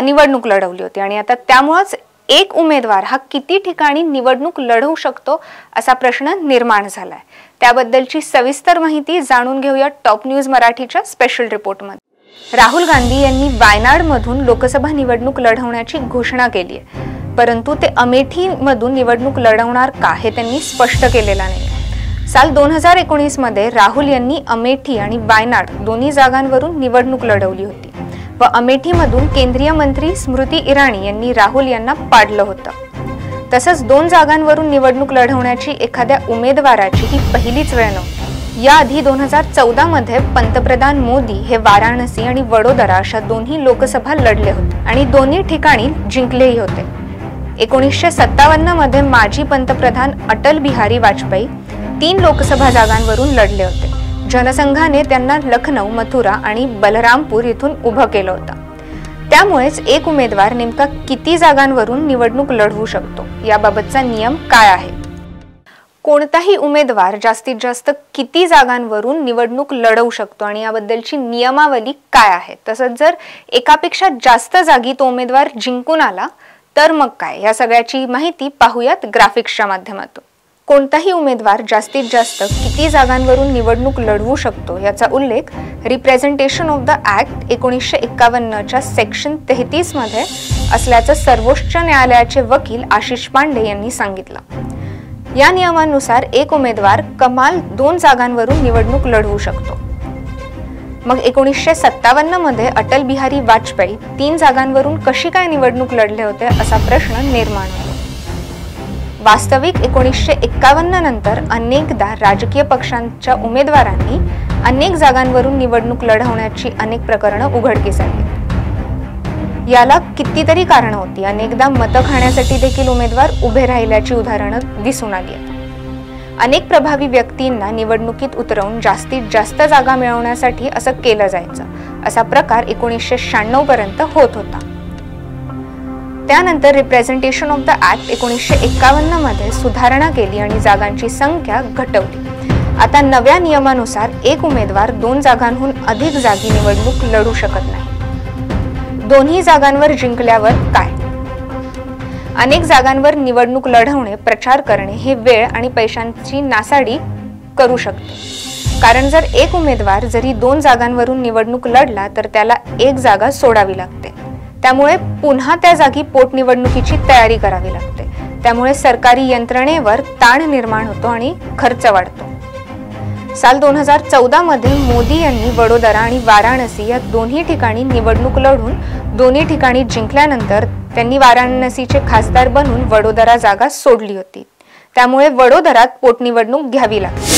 निवडणूक लढवली होती आणि आता त्यामुळेच एक उमेदवार हा किती ठिकाणी निवडणूक लढवू शकतो असा प्रश्न निर्माण झालाय. त्याबद्दलची सविस्तर माहिती जाणून घेऊया टॉप न्यूज मराठीच्या स्पेशल रिपोर्टमध्ये. राहुल गांधी यांनी वायनाडमधून लोकसभा निवडणूक लढवण्याची घोषणा केली आहे, परंतु ते अमेठीमधून निवडणूक लढवणार का हे त्यांनी स्पष्ट केलेलं नाही. साल 2019 मध्ये राहुल यांनी अमेठी आणि वायनाड दोन्ही जागांवरून निवडणूक लढवली होती व अमेठीमधून केंद्रीय मंत्री स्मृती इराणी यांनी राहुल यांना पाडलं होतं. तसंच 2 जागांवरून निवडणूक लढवण्याची एखाद्या उमेदवाराची ही पहिलीच वेळ नव्हती. याआधी 2014 मध्ये पंतप्रधान मोदी हे वाराणसी आणि वडोदरा अशा दोन्ही लोकसभा लढले होते आणि दोन्ही ठिकाणी जिंकलेही होते. 1957 मध्ये माजी पंतप्रधान अटल बिहारी वाजपेयी 3 लोकसभा जागांवरून लढले होते. जनसंघाने त्यांना लखनौ, मथुरा आणि बलरामपूर इथून उभं केलं होतं. त्यामुळेच एक उमेदवार नेमका किती जागांवरून निवडणूक लढवू शकतो याबाबतचा नियम काय आहे, कोणताही उमेदवार जास्तीत जास्त किती जागांवरून निवडणूक लढवू शकतो आणि याबद्दलची नियमावली काय आहे, तसंच जर एकापेक्षा जास्त जागी तो उमेदवार जिंकून आला तर मग काय, या सगळ्याची माहिती पाहूयात ग्राफिक्सच्या माध्यमातून. कोणताही उमेदवार जास्तीत जास्त किती जागांवरून निवडणूक लढवू शकतो याचा उल्लेख रिप्रेझेंटेशन ऑफ द ऍक्ट 1951च्या सेक्शन 33 मध्ये असल्याचं सर्वोच्च न्यायालयाचे वकील आशिष पांडे यांनी सांगितलं. या नियमानुसार एक उमेदवार कमाल 2 जागांवरून निवडणूक लढवू शकतो. मग 1957 मध्ये अटल बिहारी वाजपेयी 3 जागांवरून कशी काय निवडणूक लढले होते असा प्रश्न निर्माण होतो. वास्तविक 1951 नंतर अनेकदा राजकीय पक्षांच्या उमेदवारांनी अनेक जागांवरून निवडणूक लढवण्याची अनेक प्रकरणं उघडकीस आली. याला कितीतरी कारणं होती. अनेकदा मतं खाण्यासाठी देखील उमेदवार उभे राहिल्याची उदाहरणं दिसून आली आहेत. अनेक प्रभावी व्यक्तींना निवडणुकीत उतरवून जास्तीत जास्त जागा मिळवण्यासाठी असं केलं जायचं. असा प्रकार 1996 पर्यंत होत होता. त्यानंतर रिप्रेझेंटेशन ऑफ द ऍक्ट 1951 मध्ये सुधारणा केली आणि जागांची संख्या घटवली. आता नव्या नियमानुसार एक उमेदवार 2 जागांहून अधिक जागी निवडणूक लढू शकत नाही. दोन्ही जागांवर जिंकल्यावर काय? अनेक जागांवर निवडणूक लढवणे, प्रचार करणे हे वेळ आणि पैशांची नासाडी करू शकते. कारण जर एक उमेदवार जरी 2 जागांवरून निवडणूक लढला तर त्याला एक जागा सोडावी लागते. त्यामुळे पुन्हा त्या जागी पोटनिवडणुकीची तयारी करावी लागते. त्यामुळे सरकारी यंत्रणेवर ताण निर्माण होतो आणि खर्च वाढतो. साल 2014 मध्ये मोदी यांनी वडोदरा आणि वाराणसी या दोन्ही ठिकाणी निवडणूक लढून दोन्ही ठिकाणी जिंकल्यानंतर त्यांनी वाराणसीचे खासदार बनून वडोदरा जागा सोडली होती. त्यामुळे वडोदरात पोटनिवडणूक घ्यावी लागली.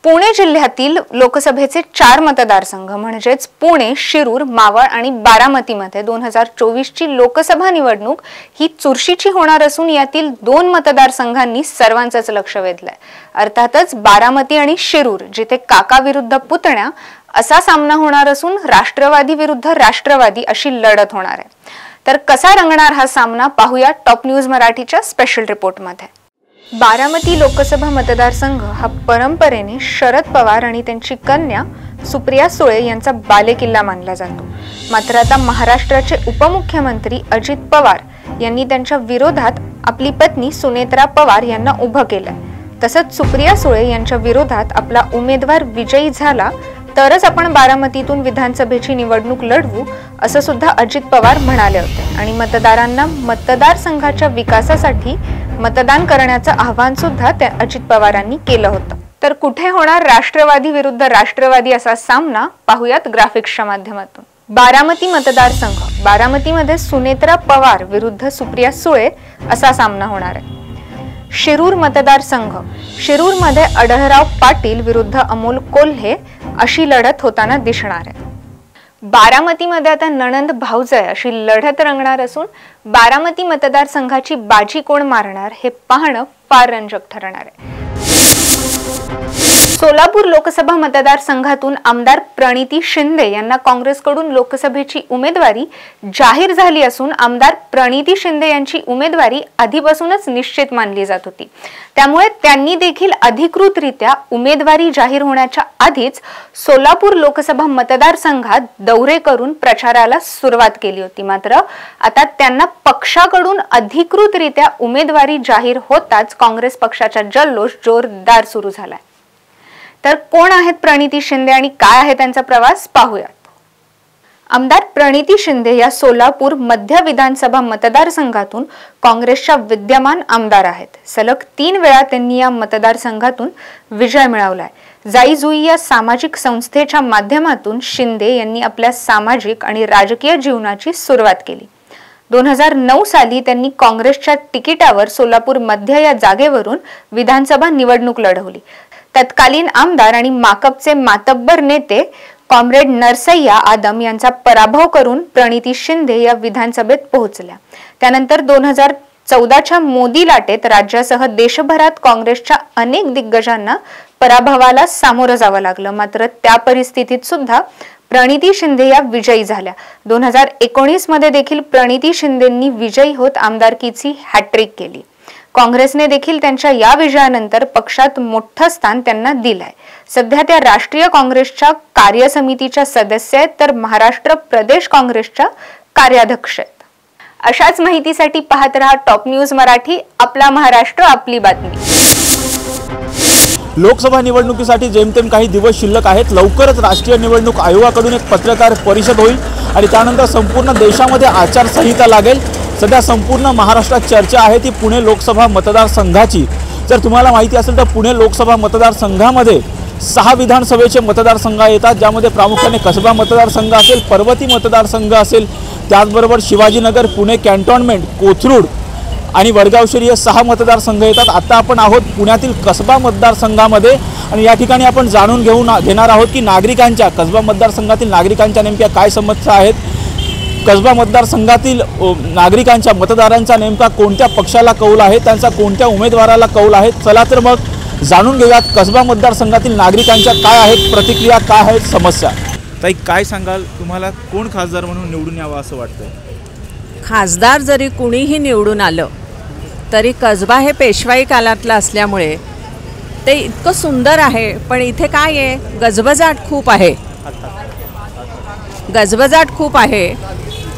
पुणे जिल्ह्यातील लोकसभेचे 4 मतदारसंघ म्हणजेच पुणे, शिरूर, मावळ आणि बारामतीमध्ये 2024 ची लोकसभा निवडणूक ही चुरशीची होणार असून यातील 2 मतदारसंघांनी सर्वांचंच लक्ष वेधलंय. अर्थातच बारामती आणि शिरूर जिथे काका विरुद्ध पुतण्या असा सामना होणार असून राष्ट्रवादी विरुद्ध राष्ट्रवादी अशी लढत होणार आहे. तर कसा रंगणार हा सामना पाहूया टॉप न्यूज मराठीच्या स्पेशल रिपोर्टमध्ये. बारामती लोकसभा मतदारसंघ हा परंपरेने शरद पवार आणि त्यांची कन्या सुप्रिया सुळे यांचा बालेकिल्ला मानला जातो. मात्र आता महाराष्ट्राचे उपमुख्यमंत्री अजित पवार यांनी त्यांच्या विरोधात आपली पत्नी सुनेत्रा पवार यांना उभं केलंय. तसंच सुप्रिया सुळे यांच्या विरोधात आपला उमेदवार विजयी झाला तरच आपण बारामतीतून विधानसभेची निवडणूक लढवू असं सुद्धा अजित पवार म्हणाले होते आणि मतदारांना मतदारसंघाच्या विकासासाठी मतदान करण्याचं आवाहन सुद्धा त्या अजित पवारांनी केलं होतं. तर कुठे होणार राष्ट्रवादी विरुद्ध राष्ट्रवादी असा सामना पाहूयात ग्राफिक्सच्या माध्यमातून. बारामती मतदारसंघ, बारामतीमध्ये सुनेत्रा पवार विरुद्ध सुप्रिया सुळे असा सामना होणार आहे. शिरूर मतदारसंघ, शिरूरमध्ये अढळराव पाटील विरुद्ध अमोल कोल्हे अशी लढत होताना दिसणार आहे. बारामतीमध्ये आता नणंद भाऊजाई अशी लढत रंगणार असून बारामती मतदारसंघाची बाजी कोण मारणार हे पाहणं फार रंजक ठरणार आहे. सोलापूर लोकसभा मतदारसंघातून आमदार प्रणिती शिंदे यांना काँग्रेसकडून लोकसभेची उमेदवारी जाहीर झाली असून आमदार प्रणिती शिंदे यांची उमेदवारी आधीपासूनच निश्चित मानली जात होती. त्यामुळे त्यांनी देखील अधिकृतरित्या उमेदवारी जाहीर होण्याच्या आधीच सोलापूर लोकसभा मतदारसंघात दौरे करून प्रचाराला सुरुवात केली होती. मात्र आता त्यांना पक्षाकडून अधिकृतरित्या उमेदवारी जाहीर होताच काँग्रेस पक्षाचा जल्लोष जोरदार सुरू झालाय. तर कोण आहेत प्रणिती शिंदे आणि काय आहे त्यांचा प्रवास पाहूयात. आमदार प्रणिती शिंदे या सोलापूर मध्य विधानसभा मतदारसंघातून काँग्रेसच्या विद्यमान आमदार आहेत. सलग 3 वेळा त्यांनी या मतदारसंघातून विजय मिळवलाय. जाई जुई या सामाजिक संस्थेच्या माध्यमातून शिंदे यांनी आपल्या सामाजिक आणि राजकीय जीवनाची सुरुवात केली. 2009 साली त्यांनी काँग्रेसच्या तिकिटावर सोलापूर मध्य या जागेवरून विधानसभा निवडणूक लढवली. तत्कालीन आमदार आणि माकपचे मातब्बर नेते कॉम्रेड नरसय्या आदम यांचा पराभव करून प्रणिती शिंदे या विधानसभेत पोहोचल्या. त्यानंतर 2014च्या मोदी लाटेत राज्यासह देशभरात काँग्रेसच्या अनेक दिग्गजांना पराभवाला सामोरं जावं लागलं. मात्र त्या परिस्थितीत सुद्धा प्रणिती शिंदे या विजयी झाल्या. 2019 मध्ये देखील प्रणिती शिंदेंनी विजयी होत आमदारकीची हॅट्रिक केली. काँग्रेसने देखील त्यांच्या या विजयानंतर पक्षात मोठं स्थान त्यांना दिलंय. सध्या त्या राष्ट्रीय काँग्रेसच्या कार्यसमितीच्या सदस्य आहेत तर महाराष्ट्र प्रदेश काँग्रेसच्या कार्याध्यक्ष आहेत. अशाच माहितीसाठी पाहत रहा टॉप न्यूज मराठी. आपला महाराष्ट्र, आपली बातमी. लोकसभा निवडणुकीसाठी जेमतेम काही दिवस शिल्लक आहेत. लवकरच राष्ट्रीय निवडणूक आयोगाकडून एक पत्रकार परिषद होईल आणि त्यानंतर संपूर्ण देशामध्ये आचारसंहिता लागेल. सध्या संपूर्ण महाराष्ट्रात चर्चा आहे ती पुणे लोकसभा मतदारसंघाची. जर तुम्हाला माहिती असेल तर पुणे लोकसभा मतदारसंघामध्ये 6 विधानसभेचे मतदारसंघ येतात, ज्यामध्ये प्रामुख्याने कसबा मतदारसंघ असेल, पर्वती मतदारसंघ असेल, त्याचबरोबर शिवाजीनगर, पुणे कॅन्टोन्मेंट, कोथरूड आणि वडगाव शहरी हे 6 मतदारसंघ येतात. आता आपण आहोत पुण्यातील कसबा मतदारसंघामध्ये आणि या ठिकाणी आपण जाणून घेणार आहोत की नागरिकांच्या, कसबा मतदारसंघातील नागरिकांच्या नेमक्या काय समस्या आहेत, कसबा मतदारसंघातील नागरिकांच्या, मतदारांचा नेमका कोणत्या पक्षाला कौल आहे, त्यांचा कोणत्या उमेदवाराला कौल आहे. चला तर मग जाणून घेऊयात कसबा मतदारसंघातील नागरिकांच्या काय आहेत प्रतिक्रिया, काय आहेत समस्या. ताई, काय सांगाल, तुम्हाला कोण खासदार म्हणून निवडून यावं असं वाटतं? खासदार जरी कुणीही निवडून आलं तरी कसबा हे पेशवाई काळातलं असल्यामुळे ते इतकं सुंदर आहे. पण इथे काय आहे, गजबजाट खूप आहे, गजबजाट खूप आहे.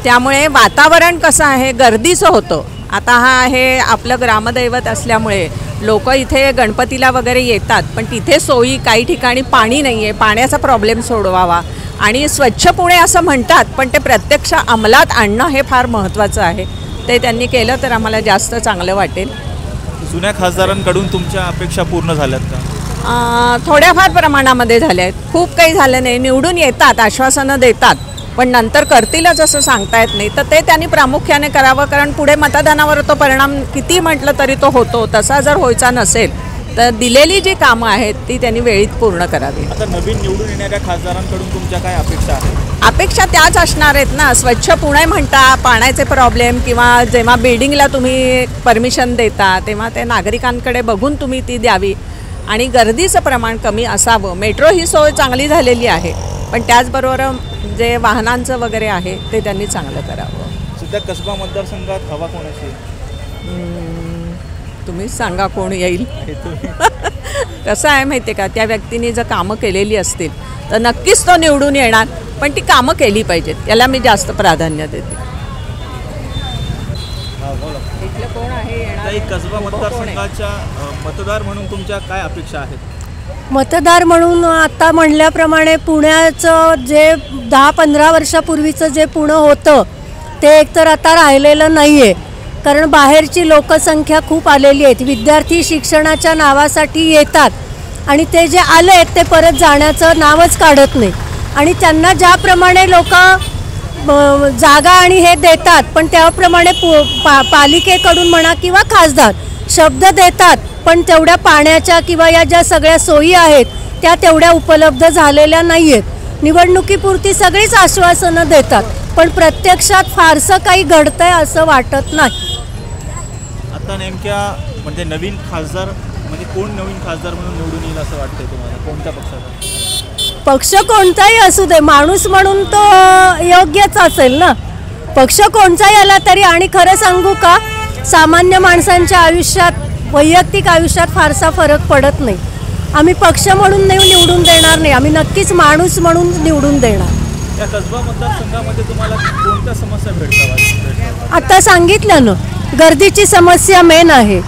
त्यामुळे वातावरण कसं आहे, गर्दीचं होतं. आता हा आहे आपलं ग्रामदैवत असल्यामुळे लोक इथे गणपतीला वगैरे येतात, पण तिथे सोयी, काही ठिकाणी पाणी नाही आहे, पाण्याचा प्रॉब्लेम सोडवावा. आणि स्वच्छ पुणे असं म्हणतात, पण ते प्रत्यक्ष अंमलात आणणं हे फार महत्त्वाचं आहे. ते त्यांनी केलं तर आम्हाला जास्त चांगलं वाटेल. जुन्या खासदारांकडून तुमच्या अपेक्षा पूर्ण झाल्यात का? थोड्याफार प्रमाणामध्ये झाल्या आहेत, खूप काही झालं नाही. निवडून येतात, आश्वासनं देतात, पण नंतर करतीलच असं सांगता येत नाही. तर ते त्यांनी प्रामुख्याने करावं, कारण पुढे मतदानावर तो परिणाम किती म्हटलं तरी तो होतो. तसा जर व्हायचा नसेल तर दिलेली जी कामं आहेत ती त्यांनी वेळीत पूर्ण करावी. आता नवीन निवडून येणाऱ्या खासदारांकडून तुमच्या काय अपेक्षा आहेत? अपेक्षा त्याच असणार आहेत ना. स्वच्छ पुणे म्हणता, पाण्याचे प्रॉब्लेम किंवा जेव्हा बिल्डिंगला तुम्ही परमिशन देता तेव्हा ते नागरिकांकडे बघून तुम्ही ती द्यावी आणि गर्दीचं प्रमाण कमी असावं. मेट्रो ही सोय चांगली झालेली आहे, पण त्याचबरोबर जे वाहनांचं वगैरे आहे ते त्यांनी चांगलं करावं. सध्या कसबा मतदारसंघात हवा कोणाची? तुम्हीच सांगा कोण येईल. कसं आहे माहिती आहे का, त्या व्यक्तीने जर कामं केलेली असतील तर नक्कीच तो निवडून येणार, पण ती कामं केली पाहिजेत, याला मी जास्त प्राधान्य देते. इथलं कोण आहे येणार? कसबा मतदारसंघाच्या मतदार म्हणून तुमच्या काय अपेक्षा आहेत? मतदार म्हणून आता म्हणल्याप्रमाणे पुण्याचं जे 10-15 वर्षापूर्वीचं जे पुणं होतं ते एकतर आता राहिलेलं नाही आहे, कारण बाहेरची लोकसंख्या खूप आलेली आहेत. विद्यार्थी शिक्षणाच्या नावासाठी येतात आणि ते जे आले आहेत ते परत जाण्याचं नावच काढत नाही. आणि त्यांना ज्याप्रमाणे लोक जागा आणि हे देतात, पण त्याप्रमाणे पालिकेकडून म्हणा किंवा खासदार शब्द देतात, पण तेवढ्या पाण्याच्या किंवा या ज्या सगळ्या सोयी आहेत त्या तेवढ्या उपलब्ध झालेल्या नाही आहेत. निवडणुकीपुरती सगळीच आश्वासनं देतात, पण प्रत्यक्षात फारसं काही घडतंय असं वाटत नाही. आता नेमक्या म्हणजे नवीन खासदार म्हणजे कोण नवीन खासदार म्हणून निवडून येईल असं वाटतंय तुम्हाला? कोणत्या पक्षाचा? पक्ष कोणताही असू दे, माणूस म्हणून तो योग्यच असेल ना. पक्ष कोणताही आला तरी. आणि खरं सांगू का, सामान्य माणसांच्या आयुष्यात, वैयक्तिक आयुष्यात फारसा फरक पडत नाही. आम्ही पक्ष म्हणून निवडून देणार नाही, आम्ही नक्कीच माणूस म्हणून निवडून देणार. या कसबा मतदारसंघामध्ये तुम्हाला कोणत्या समस्या भेटतात? आता सांगितलं ना, गर्दीची समस्या मेन आहे.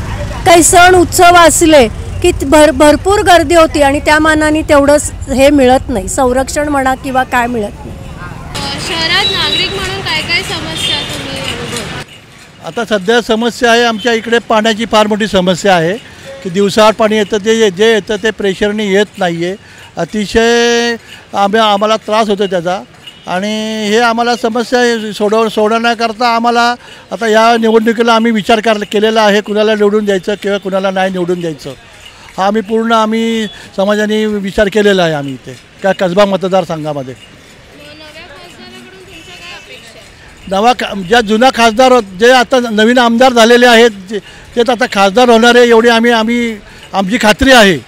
काही सण उत्सव असले की भरपूर गर्दी होती आणि त्या मानाने तेवढंच हे मिळत नाही, संरक्षण म्हणा किंवा काय मिळत नाही. शहरात नागरिक म्हणून काय काय समस्या तुम्ही अनुभवता? आता सध्या समस्या आहे आमच्या इकडे पाण्याची फार मोठी समस्या आहे की दिवसाआड पाणी येतं, ते जे येतं ते प्रेशरने येत नाही आहे. अतिशय आम्हाला त्रास होतो त्याचा. आणि हे आम्हाला समस्या सोडवण्याकरता आम्हाला आता या निवडणुकीला आम्ही विचार केलेला आहे, कुणाला निवडून द्यायचं किंवा कुणाला नाही निवडून द्यायचं. हा आम्ही समाजाने विचार केलेला आहे आम्ही इथे त्या कसबा मतदारसंघामध्ये. ज्या जुना खासदार जे आता नवीन आमदार झालेले आहेत तेच आता खासदार होणार आहे एवढी आमची खात्री आहे.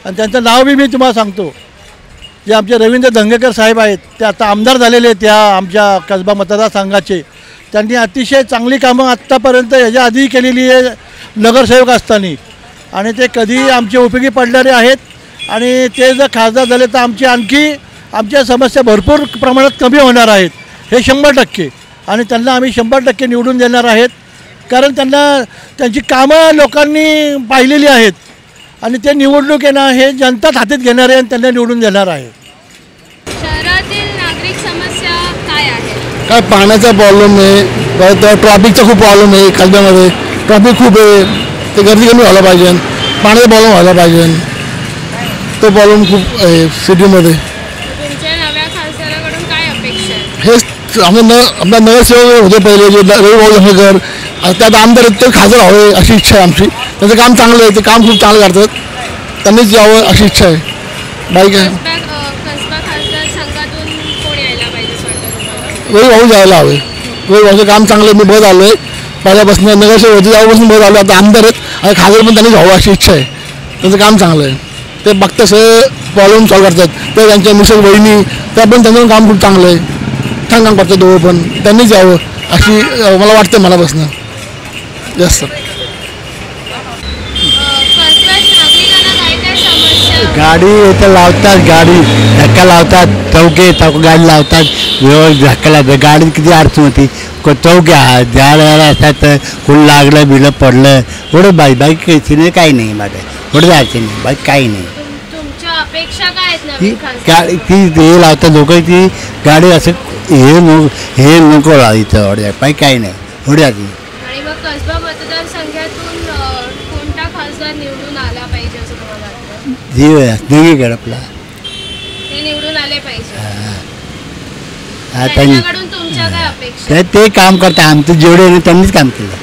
आणि त्यांचं नाव बी मी तुम्हाला सांगतो, जे आमचे रवींद्र धंगेकर साहेब आहेत ते आता आमदार झालेले आहेत त्या आमच्या कसबा मतदारसंघाचे. त्यांनी अतिशय चांगली कामं आत्तापर्यंत याच्या आधी केलेली आहे नगरसेवक असताना, आणि ते कधी आमचे उपयोगी पडणारे आहेत. आणि ते जर खासदार झाले तर आमच्या समस्या भरपूर प्रमाणात कमी होणार आहेत, हे 100%. आणि त्यांना आम्ही 100% निवडून देणार आहेत, कारण त्यांची कामं लोकांनी पाहिलेली आहेत. आणि ते निवडणूक येणं हे जनता हातात घेणार आहे आणि त्यांना निवडून देणार आहे. शहरातील नागरिक समस्या काय आहे? काय पाण्याचा प्रॉब्लेम आहे, परत ट्रॅफिकचा खूप प्रॉब्लेम आहे. कसब्यामध्ये ट्रॅफिक खूप आहे, ते गर्दी कमी व्हायला पाहिजे. पाण्याचा प्रॉब्लेम व्हायला पाहिजे, तो प्रॉब्लेम खूप आहे सिटीमध्ये. तुमच्या नव्या खासदाराकडून काय अपेक्षा आहे? हेच आपला नगरसेवक होते पहिले जे रविभाऊ धंगेकर, त्यात आमदार ते खासदार हवे अशी इच्छा आहे आमची. त्यांचं काम चांगलं आहे, ते काम खूप चांगलं करतात, त्यांनीच यावं अशी इच्छा आहे. बाई काय कसबा खासदार संघातून कोण यायला पाहिजे? रविभाऊ जायला हवे. रविभाऊचं काम चांगलं आहे, मी बघत आलो आहे पहिल्यापासून. नगरसेवक होते त्यापासून बघत आलो, आता आमदार आहेत आणि खासदार पण त्यांनीच व्हावं अशी इच्छा आहे. त्यांचं काम चांगलं आहे, ते बघता सगळे प्रॉब्लेम सॉल्व करतात. ते त्यांच्या मिसेस बहिणी त्या पण त्यांचं काम खूप चांगलं आहे, छान काम करतात दोघं पण. त्यांनीच यावं अशी मला वाटतं मनापासून जास्त. गाडी इथं लावतात, गाडी धक्का लावतात, चौके गाडी लावतात, व्यवस्थित धक्का लावतात. गाडीत किती अडचण होती. चौक्या द्यायला असतात तर कोण लागलं बिलं पडलं एवढं बाईक काही नाही माझं, एवढं अडचण नाही, बाईक काही नाही. तुमच्या अपेक्षा काय आहेत? गाडी ती हे लावतात लोक, ती गाडी असं हे नको इथं एवढ्या बाईक काही नाही, एवढी अडचण. आणि मग कसबा मतदारसंघातून कोणता खासदार निवडून आला पाहिजे असं तुम्हाला वाटतं? दंगेकर आपला ते निवडून आले पाहिजे. आता त्यांच्याकडून तुमच्या काय अपेक्षा? ते काम करतात, आमचं जेवढे आहे त्यांनीच काम केलं,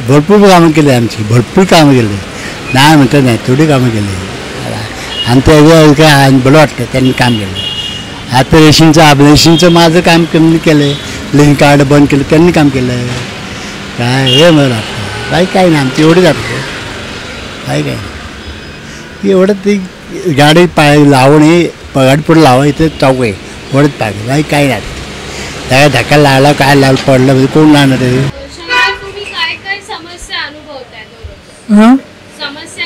भरपूर कामं केले, आमची भरपूर कामं केले, नाही म्हणतात नाही थोडी कामं केली आमच्या काय बरं वाटतं त्यांनी काम केलं. आता रेशनचं माझं काम कमी केलं, लिंक कार्ड बंद केलं त्यांनी काम केलं, काय हे मला वाटतं काय नाही आमचं एवढंच वाटतं काय एवढं ती गाडी पाय लावणे गाडी पुढे लावा इथं चौक आहे एवढंच पाहिजे बाई काय नाही त्या धक्का लागला काय लाल पडलं म्हणजे कोण लागणार आहे. तुम्ही काय काय समस्या अनुभवताय?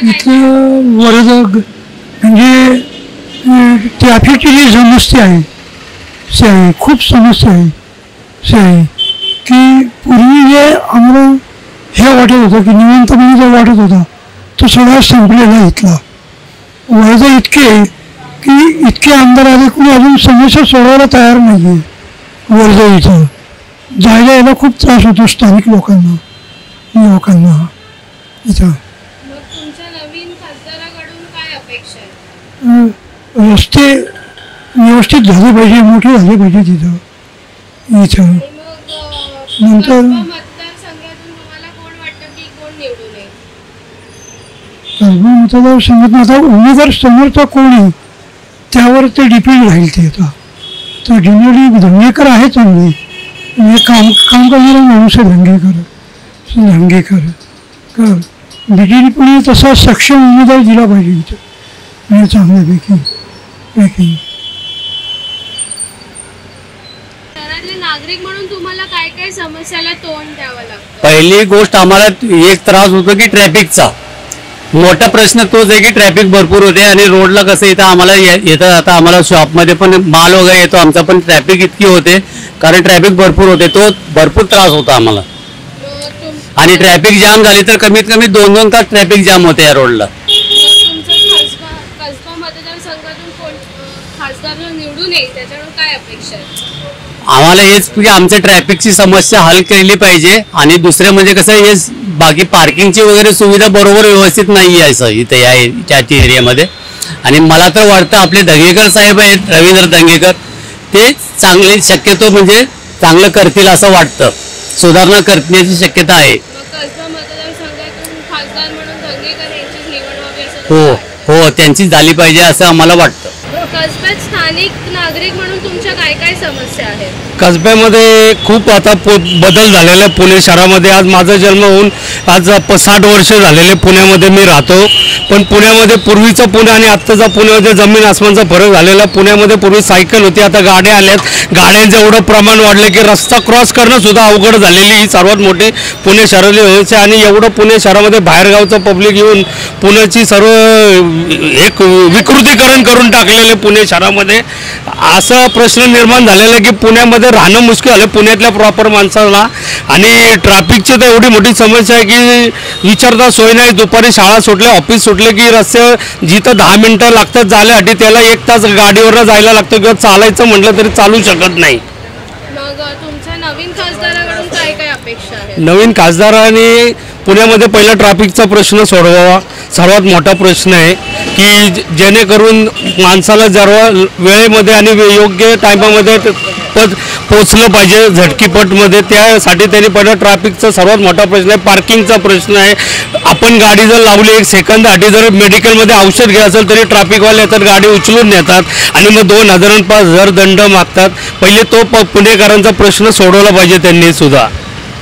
इथं वर्धक म्हणजे ट्रॅफिकची जी समस्या आहे खूप समस्या आहे की पूर्वी जे आम्हाला हे वाटत होतं की निवांतपणे जो वाटत होता तो सगळा संपलेला इथला वर्धा इतके आमदार आले कोणी अजून समस्या सोडवायला तयार नाही आहे. वर्धा इथं जायला यायला खूप त्रास होतो स्थानिक लोकांना इथं. रस्ते व्यवस्थित झाले पाहिजे, मोठे झाले पाहिजे इथं. नंतर मतदारसंघात आता उमेदवार समोरचा कोण आहे त्यावर ते डिपेंड राहील. ते आता तर जनरली धंगेकर आहे चांगले, काम करणारा माणूस आहे धंगेकर बीजेपी पण तसा सक्षम उमेदवार दिला पाहिजे इथं चांगल्यापैकी. नागरिक म्हणून तुम्हाला काय काय समस्याला तोंड द्यावं लागतं? पहिली गोष्ट आम्हाला एक त्रास होतो की ट्रॅफिकचा मोठा प्रश्न तोच आहे की ट्रॅफिक भरपूर होते आणि रोडला कसं येतं आम्हाला येतं आता आम्हाला शॉपमध्ये पण माल वगैरे येतो आमचा पण ट्रॅफिक इतकी होते कारण ट्रॅफिक भरपूर होते तो भरपूर त्रास होता आम्हाला. आणि ट्रॅफिक जाम झाली तर कमीत कमी 2-2 तास ट्रॅफिक जाम होते या रोडला. आम्हाला हेच की आमच्या ट्रॅफिकची समस्या हल केली पाहिजे आणि दुसरं म्हणजे कसं हे बाकी पार्किंगची वगैरे सुविधा बरोबर व्यवस्थित नाही आहे असं इथे या एरियामध्ये. आणि मला तर वाटतं आपले दंगेकर साहेब आहेत रवींद्र दंगेकर ते चांगले शक्यतो म्हणजे चांगलं करतील असं वाटतं, सुधारणा करण्याची शक्यता आहे. हो त्यांची झाली पाहिजे असं आम्हाला वाटतं. कसब्यात स्थानिक नागरिक म्हणून तुमच्या काय काय समस्या आहेत? कसब्यामध्ये खूप आता बदल झालेला आहे पुणे शहरामध्ये. आज माझा जन्म होऊन आज 60 वर्ष झालेले पुण्यामध्ये मी राहतो, पण पुण्यामध्ये पूर्वीचा पुणे आणि आत्ताचा पुण्यामध्ये जमीन आसमानचा फरक झालेला. पुण्यामध्ये पूर्वी सायकल होती, आता गाड्या आल्यात, गाड्यांचं एवढं प्रमाण वाढलं की रस्ता क्रॉस करणं सुद्धा अवघड झालेली ही सर्वात मोठी पुणे शहरातली व्यवस्था. आणि एवढं पुणे शहरामध्ये बाहेरगावचं पब्लिक येऊन पुण्याची सर्व एक विकृतीकरण करून टाकलेले पुणे शहरामध्ये. असा प्रश्न निर्माण झालेला की पुण्यामध्ये राहणं मुश्किल झालं पुण्यातल्या प्रॉपर माणसाला. आणि ट्रॅफिकची तर एवढी मोठी समस्या आहे की विचारता सोय नाही. दुपारी शाळा सुटल्या ऑफिस सुटले की रस्त्यावर जिथं 10 मिनिटं लागतात जाण्यासाठी त्याला 1 तास गाडीवरनं जायला लागतं किंवा चालायचं म्हटलं तरी चालू शकत नाही. मग तुमच्या नवीन खासदाराकडून काय काय अपेक्षा आहे? नवीन खासदारांनी पुण्यामध्ये पहिला ट्रॅफिकचा प्रश्न सोडवावा, सर्वात मोठा प्रश्न आहे की जेणेकरून माणसाला जर वेळेमध्ये आणि योग्य टायमामध्ये पोचलं पाहिजे झटकीपटमध्ये. त्यासाठी त्यांनी पहिला ट्रॅफिकचा सर्वात मोठा प्रश्न आहे. पार्किंगचा प्रश्न आहे. आपण गाडी जर लावली 1 सेकंदासाठी जर मेडिकलमध्ये औषध घ्यायचं असेल तरी ट्रॅफिकवाले येतात, गाडी उचलून नेतात आणि मग 2,000 आणि 5,000 दंड मागतात. पहिले तो पुणेकरांचा प्रश्न सोडवला पाहिजे त्यांनी सुद्धा.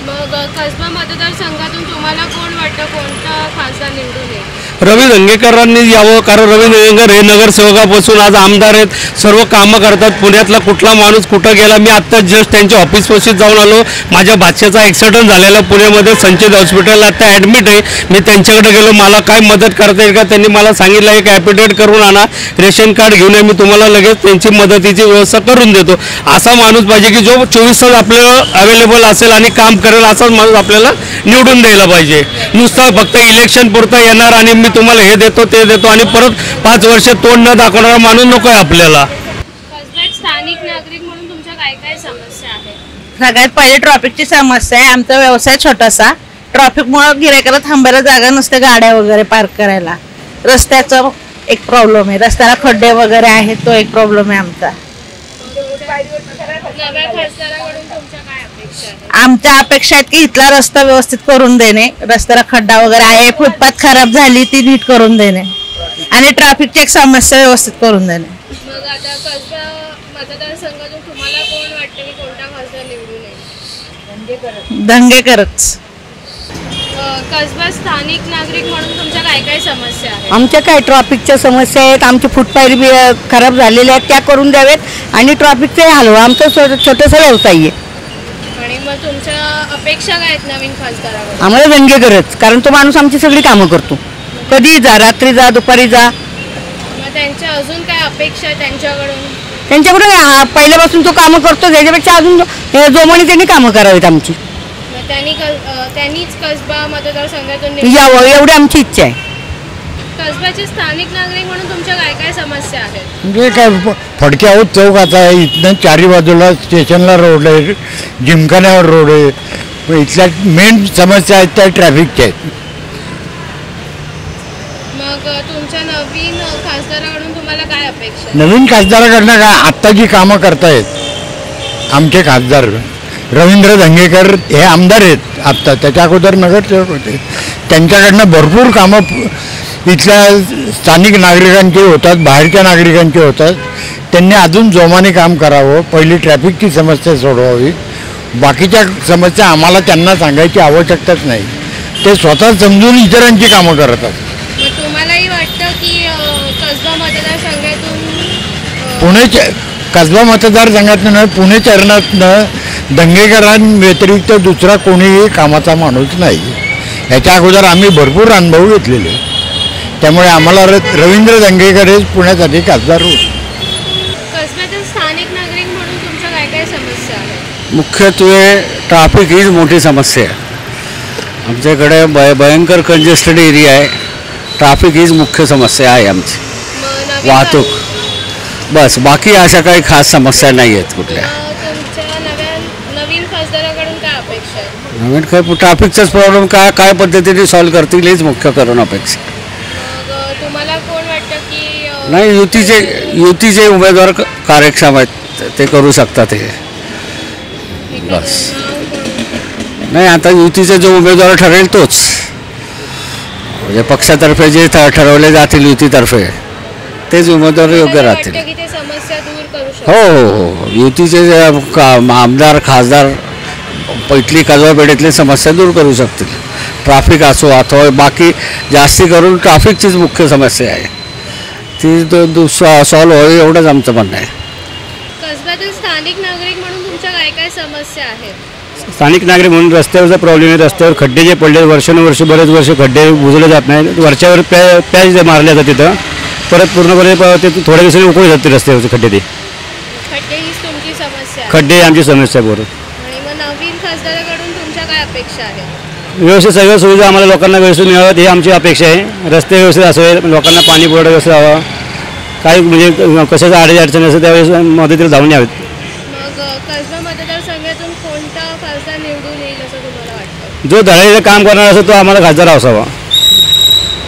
मग कसबा मतदारसंघातून तुम्हाला कोण वाटतं कोणता खासदार निवडून येईल? रवी दंगेकरांनी यावं, कारण रवी दंगेकर हे नगरसेवकापासून आज आमदार आहेत, सर्व कामं करतात. पुण्यातला कुठला माणूस कुठं गेला, मी आत्ता जस्ट त्यांच्या ऑफिसपाशी जाऊन आलो. माझ्या भाच्याचा ॲक्सिडेंट झालेला पुण्यामध्ये संचित हॉस्पिटलला, आता ॲडमिट आहे. मी त्यांच्याकडे गेलो, मला काय मदत करता येईल का? त्यांनी मला सांगितलं एक ॲफिडेविट करून आणा, रेशन कार्ड घेऊन मी तुम्हाला लगेच त्यांची मदतीची व्यवस्था करून देतो. असा माणूस पाहिजे की जो 24 तास आपल्याला अवेलेबल असेल आणि काम करेल, असाच माणूस आपल्याला निवडून द्यायला पाहिजे. नुसता फक्त इलेक्शन पुरता येणार आणि मी तुम्हाला हे देतो ते देतो आणि परत 5 वर्ष तोंड न दाखवणारा माणूस नको आहे आपल्याला. कसब्यात स्थानिक नागरिक म्हणून तुमच्या काय काय समस्या आहेत? सगळ्यात पहिले ट्रॅफिकची समस्या आहे. आमचा व्यवसाय छोटासा, ट्रॅफिकमुळे गिरायकाला थांबायला जागा नसते गाड्या वगैरे पार्क करायला. रस्त्याचा एक प्रॉब्लेम आहे, रस्त्याला खड्डे वगैरे आहेत, तो एक प्रॉब्लेम आहे आमचा. नव्या खासदाराकडून तुमच्या काय अपेक्षा आहेत? आमच्या अपेक्षा आहेत की इथला रस्ता व्यवस्थित करून देणे, रस्त्याला खड्डा वगैरे आहे, फुटपाथ खराब झाली ती नीट करून देणे आणि ट्रॅफिकची एक समस्या व्यवस्थित करून देणे. मग आता कसबा मतदारसंघातून तुम्हाला कोण वाटतं की कोणता खासदार निवडून येईल? दंगेकरच. कसबा स्थानिक नागरिक म्हणून तुमच्या काय काय समस्या आहेत? आमच्या काय ट्रॅफिकच्या समस्या आहेत, आमचे फुटपाथ बी खराब झालेले आहेत, त्या करून द्यावेत आणि ट्रॅफिकचे हलवा. आमचा छोटासा व्यवसाय आहे. आणि मग तुमच्या अपेक्षा काय आहेत नवीन खासदाराकडून? आम्हाला दंगेकरच, कारण तो माणूस आमची सगळी कामं करतो. कधी जा, रात्री जा, दुपारी जा. मग त्यांच्या अजून काय अपेक्षा आहे त्यांच्याकडून पहिल्यापासून तो कामं करतो, त्याच्यापेक्षा अजून जोमाने त्यांनी कामं करावीत आमची. मग त्यांनीच कसबा मतदारसंघातून यावं एवढी आमची इच्छा आहे. कसबाचे स्थानिक नागरिक म्हणून तुमच्या काय काय समस्या आहेत? म्हणजे काय फडके आहोत चौक आता आहे, इथनं चारी बाजूला स्टेशनला रोड आहे, जिमखान्यावर रोड आहे. इथल्या मेन समस्या आहेत त्या ट्रॅफिकच्या आहेत. मग तुमच्या नवीन खासदाराकडून तुम्हाला काय अपेक्षा? नवीन खासदाराकडनं काय आत्ता जी कामं करतायत आमचे खासदार रवींद्र धंगेकर हे आमदार आहेत आत्ता, त्याच्या अगोदर नगरसेवक होते, त्यांच्याकडनं भरपूर कामं इथल्या स्थानिक नागरिकांचे होतात, बाहेरच्या नागरिकांचे होतात. त्यांनी अजून जोमाने काम करावं. पहिली ट्रॅफिकची समस्या सोडवावी, बाकीच्या समस्या आम्हाला त्यांना सांगायची आवश्यकताच नाही, ते स्वतः समजून इतरांची कामं करतात. मग तुम्हालाही वाटतं की कसबा मतदारसंघातून पुणे कसबा मतदारसंघातनं पुणे चरणातनं दंगेकरांव्यतिरिक्त दुसरा कोणीही कामाचा माणूस नाही. याच्या अगोदर आम्ही भरपूर अनुभव घेतलेले, त्यामुळे आम्हाला रवींद्र दंगेकर हे पुण्यासाठी खासदार होते. कसब्यातील स्थानिक नागरिक म्हणून तुमच्या काय काय समस्या आहेत? मुख्यत्वे ट्रॅफिक हीच मोठी समस्या आहे. आमच्याकडे भयंकर कंजेस्टेड एरिया आहे, ट्रॅफिक हीच मुख्य समस्या आहे आमची. वाहतूक बस, बाकी अशा काही खास समस्या नाही आहेत कुठल्या. नवीन खासदाराकडून काय अपेक्षा आहे? नवीन काय ट्रॅफिकचाच प्रॉब्लेम काय पद्धतीने सॉल्व्ह करतील हेच मुख्य करून अपेक्षा. तुम्हाला कोण वाटतं की नाही, युतीचे उमेदवार कार्यक्षम आहेत, ते करू शकतात हे बस. नाही, आता युतीचा जो उमेदवार ठरेल तोच, म्हणजे पक्षातर्फे जे ठरवले जातील युतीतर्फे तेच उमेदवार योग्य राहतील. हो, युतीचे आमदार खासदार इथली कसबा पेठेतली समस्या दूर करू शकतील. ट्रॅफिक असो अथवा बाकी जास्ती करून ट्रॅफिकचीच मुख्य समस्या आहे, ती सॉल्व्ह होईल एवढंच आमचं म्हणणं आहे. कसब्यातील स्थानिक नागरिक म्हणून तुमच्या काय काय समस्या आहेत? स्थानिक नागरिक म्हणून रस्त्यावरचा प्रॉब्लेम आहे. रस्त्यावर खड्डे जे पडले वर्षानुवर्ष बरेच वर्ष खड्डे बुजवले जात नाही, वरच्यावर पॅच मारल्या जातात, तिथं परत पूर्णपणे ते थोड्या दिवसांनी उकळले जाते रस्त्यावरचे खड्डे. ते हीच तुमची समस्या? खड्डे आमची समस्या बरोबर. आणि मग नवीन खासदाराकडून तुमच्या काय अपेक्षा आहेत? व्यवस्थित सगळ्या सुविधा आम्हाला लोकांना व्यवस्थित मिळाव्यात ही आमची अपेक्षा आहे. रस्ते व्यवस्थित असावे, लोकांना पाणी पुरवठा व्यवस्थित हवा, काही म्हणजे कशाचं अडचणी असेल त्यावेळेस मदतीला जाऊन यावेत. मग कसबा मतदारसंघातून कोणता खासदार निवडून येईल असं तुम्हाला वाटतं? जो धडाडीचं काम करणार असेल तो आम्हाला खासदार असावा.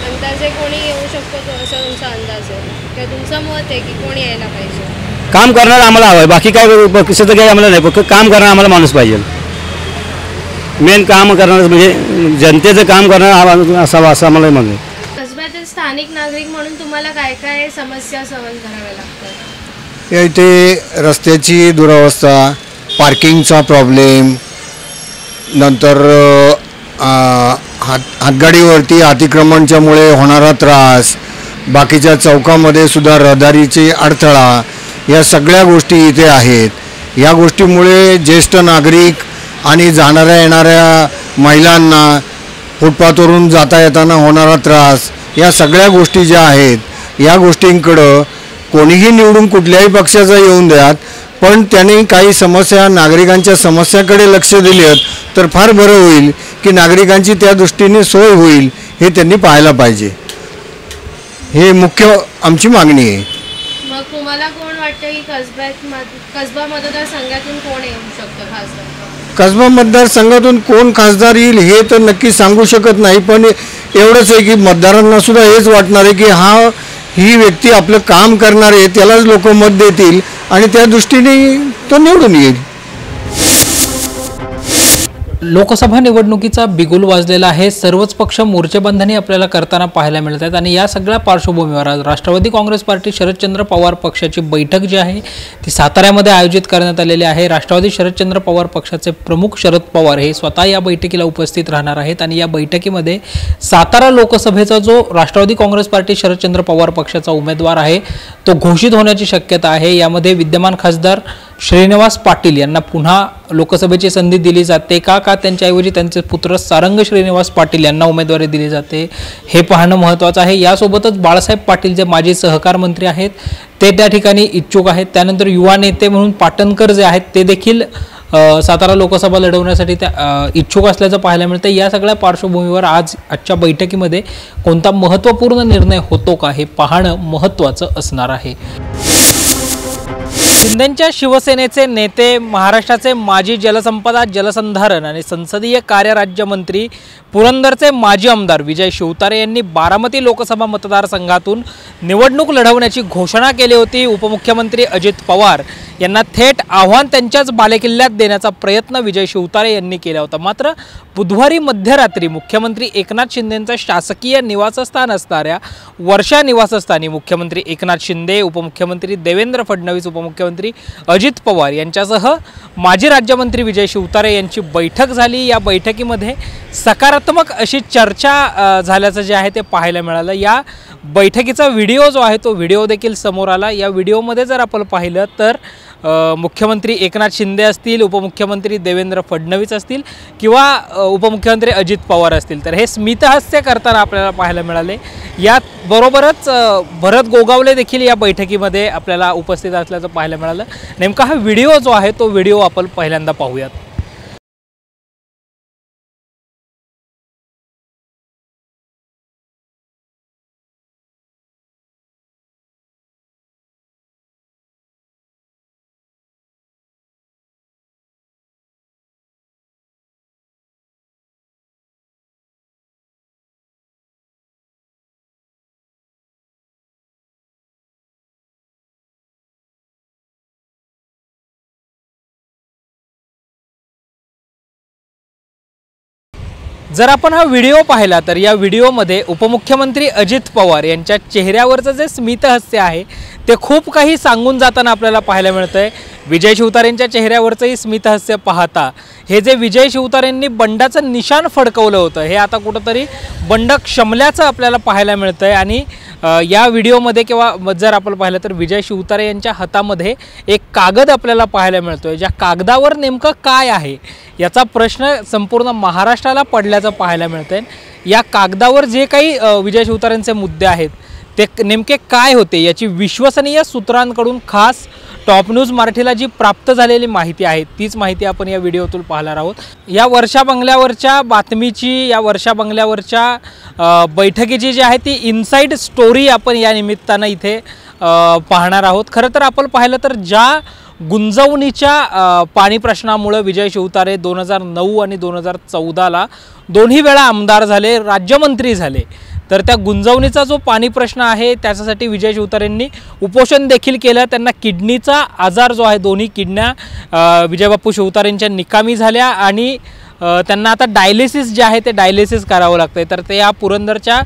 अंदाजे कोणी येऊ शकतो असं तुमचा अंदाज आहे किंवा तुमचं मत आहे की कोणी यायला पाहिजे? काम करणार आम्हाला हवं आहे, बाकी काय कसं काही आम्हाला नाही, फक्त काम करणार आम्हाला माणूस पाहिजे. मेन काम करणार म्हणजे जनतेचं काम करणार असावं असं आम्हाला म्हणणं आहे. कसब्यातील स्थानिक नागरिक म्हणून तुम्हाला काय काय समस्या सहन कराव्या लागतात? या इथे रस्त्याची दुरावस्था, पार्किंगचा प्रॉब्लेम, नंतर हातगाडीवरती अतिक्रमणच्यामुळे होणारा त्रास, बाकीच्या चौकामध्ये सुद्धा रहदारीची अडथळा, या सगळ्या गोष्टी इथे आहेत. या गोष्टीमुळे ज्येष्ठ नागरिक आणि जाणाऱ्या येणाऱ्या महिलांना फुटपाथवरून जाता येताना होणारा त्रास, या सगळ्या गोष्टी ज्या आहेत या गोष्टींकडं कोणीही निवडून कुठल्याही पक्षाचा येऊन द्यात, पण त्यांनी काही समस्या नागरिकांच्या समस्याकडे लक्ष दिलेत तर फार बरं होईल की नागरिकांची त्या दृष्टीने सोय होईल हे त्यांनी पाहायला पाहिजे. हे मुख्य आमची मागणी आहे. मग तुम्हाला कोण वाटतं की कसबा मतदारसंघातून कोण येऊ शकतं खासदार? कसबा मतदारसंघातून कोण खासदार येईल हे तर नक्की सांगू शकत नाही, पण एवढंच आहे की मतदारांना सुद्धा हेच वाटणार आहे की ही व्यक्ती आपलं काम करणार आहे, त्यालाच लोक मत देतील आणि त्या दृष्टीने तो निवडून येईल. लोकसभा निवडणुकीचा बिगुल वाजलेला आहे. सर्वच पक्ष मोर्चेबंधनी आपल्याला करताना पाहायला मिळत आहेत आणि या सगळ्या पार्श्वभूमीवर आज राष्ट्रवादी काँग्रेस पार्टी शरदचंद्र पवार पक्षाची बैठक जी आहे ती साताऱ्यामध्ये आयोजित करण्यात आलेली आहे. राष्ट्रवादी शरदचंद्र पवार पक्षाचे प्रमुख शरद पवार हे स्वतः या बैठकीला उपस्थित राहणार आहेत आणि या बैठकीमध्ये सातारा लोकसभेचा जो राष्ट्रवादी काँग्रेस पार्टी शरदचंद्र पवार पक्षाचा उमेदवार आहे तो घोषित होण्याची शक्यता आहे. यामध्ये विद्यमान खासदार श्रीनिवास पाटील यांना पुन्हा लोकसभेची संधी दिली जाते का त्यांच्याऐवजी त्यांचे पुत्र सारंग श्रीनिवास पाटील यांना उमेदवारी दिली जाते हे पाहणं महत्त्वाचं आहे. यासोबतच बाळासाहेब पाटील जे माजी सहकार मंत्री आहेत ते त्या ठिकाणी इच्छुक आहेत. त्यानंतर युवा नेते म्हणून पाटणकर जे आहेत ते देखील सातारा लोकसभा लढवण्यासाठी त्या इच्छुक असल्याचं पाहायला मिळतं. या सगळ्या पार्श्वभूमीवर आजच्या बैठकीमध्ये कोणता महत्त्वपूर्ण निर्णय होतो का हे पाहणं महत्त्वाचं असणार आहे. शिंदेंच्या शिवसेनेचे नेते, महाराष्ट्राचे माजी जलसंपदा, जलसंधारण आणि संसदीय कार्य राज्यमंत्री, पुरंदरचे माजी आमदार विजय शिवतारे यांनी बारामती लोकसभा मतदारसंघातून निवडणूक लढवण्याची घोषणा केली होती. उपमुख्यमंत्री अजित पवार यांना थेट आव्हान त्यांच्याच बालेकिल्ल्यात देण्याचा प्रयत्न विजय शिवतारे यांनी केला होता. मात्र बुधवारी मध्यरात्री मुख्यमंत्री एकनाथ शिंदेंचं शासकीय निवासस्थान असणाऱ्या वर्षा निवासस्थानी मुख्यमंत्री एकनाथ शिंदे, उपमुख्यमंत्री देवेंद्र फडणवीस, उपमुख्यमंत्री अजित पवार यांच्यासह माजी राज्यमंत्री विजय शिवतारे यांची बैठक झाली. या बैठकीमध्ये सकारात्मक अशी चर्चा झाल्याचं जे आहे ते पाहायला मिळालं. या बैठकीचा व्हिडिओ जो आहे तो व्हिडिओ देखील समोर आला. या व्हिडिओमध्ये जर आपण पाहिलं तर मुख्यमंत्री एकनाथ शिंदे असतील, उपमुख्यमंत्री देवेंद्र फडणवीस असतील किंवा उपमुख्यमंत्री अजित पवार असतील तर हे स्मितहास्य करताना आपल्याला पाहायला मिळाले. यात बरोबरच भरत गोगावले देखील या बैठकीमध्ये आपल्याला उपस्थित असल्याचं पाहायला मिळालं. नेमका हा व्हिडिओ जो आहे तो व्हिडिओ आपण पहिल्यांदा पाहूयात. जर आपण हा व्हिडिओ पाहिला तर या व्हिडिओमध्ये उपमुख्यमंत्री अजित पवार यांच्या चेहऱ्यावरचं जे स्मितहास्य आहे ते खूप काही सांगून जाताना आपल्याला पाहायला मिळतंय. विजय शिवतारेंच्या चेहऱ्यावरचंही स्मितहास्य पाहता हे जे विजय शिवतारेंनी बंडाचं निशाण फडकवलं होतं हे आता कुठंतरी बंड क्षमल्याचं आपल्याला पाहायला मिळतंय. आणि या व्हिडिओमध्ये किंवा जर आपण पाहिलं तर विजय शिवतारे यांच्या हातामध्ये एक कागद आपल्याला पाहायला मिळतोय. ज्या कागदावर नेमकं काय आहे याचा प्रश्न संपूर्ण महाराष्ट्राला पडल्याचं पाहायला मिळतंय. या कागदावर जे काही विजय शिवतारेंचे मुद्दे आहेत ते नेमके काय होते याची विश्वसनीय सूत्रांकडून खास टॉप न्यूज मराठीला जी प्राप्त झालेली माहिती आहे तीच माहिती आपण या व्हिडिओतून पाहणार आहोत. या वर्षा बंगल्यावरच्या बातमीची, या वर्षा बंगल्यावरच्या बैठकीची जी आहे ती इनसाइड स्टोरी आपण या निमित्तानं इथे पाहणार आहोत. खरं तर आपण पाहिलं तर ज्या गुंजवणीच्या पाणी प्रश्नामुळे विजय शिवतारे 2009 आणि 2014ला दोन्ही वेळा आमदार झाले, राज्यमंत्री झाले, तर त्या गुंजवणीचा जो पाणी प्रश्न आहे त्याच्यासाठी विजय शिवतारेंनी उपोषण देखील केलं. त्यांना किडनीचा आजार जो आहे, दोन्ही किडन्या विजयबापू शिवतारेंच्या निकामी झाल्या आणि त्यांना आता डायलिसिस जे आहे ते डायलिसिस करावं लागतंय. तर ते या पुरंदरच्या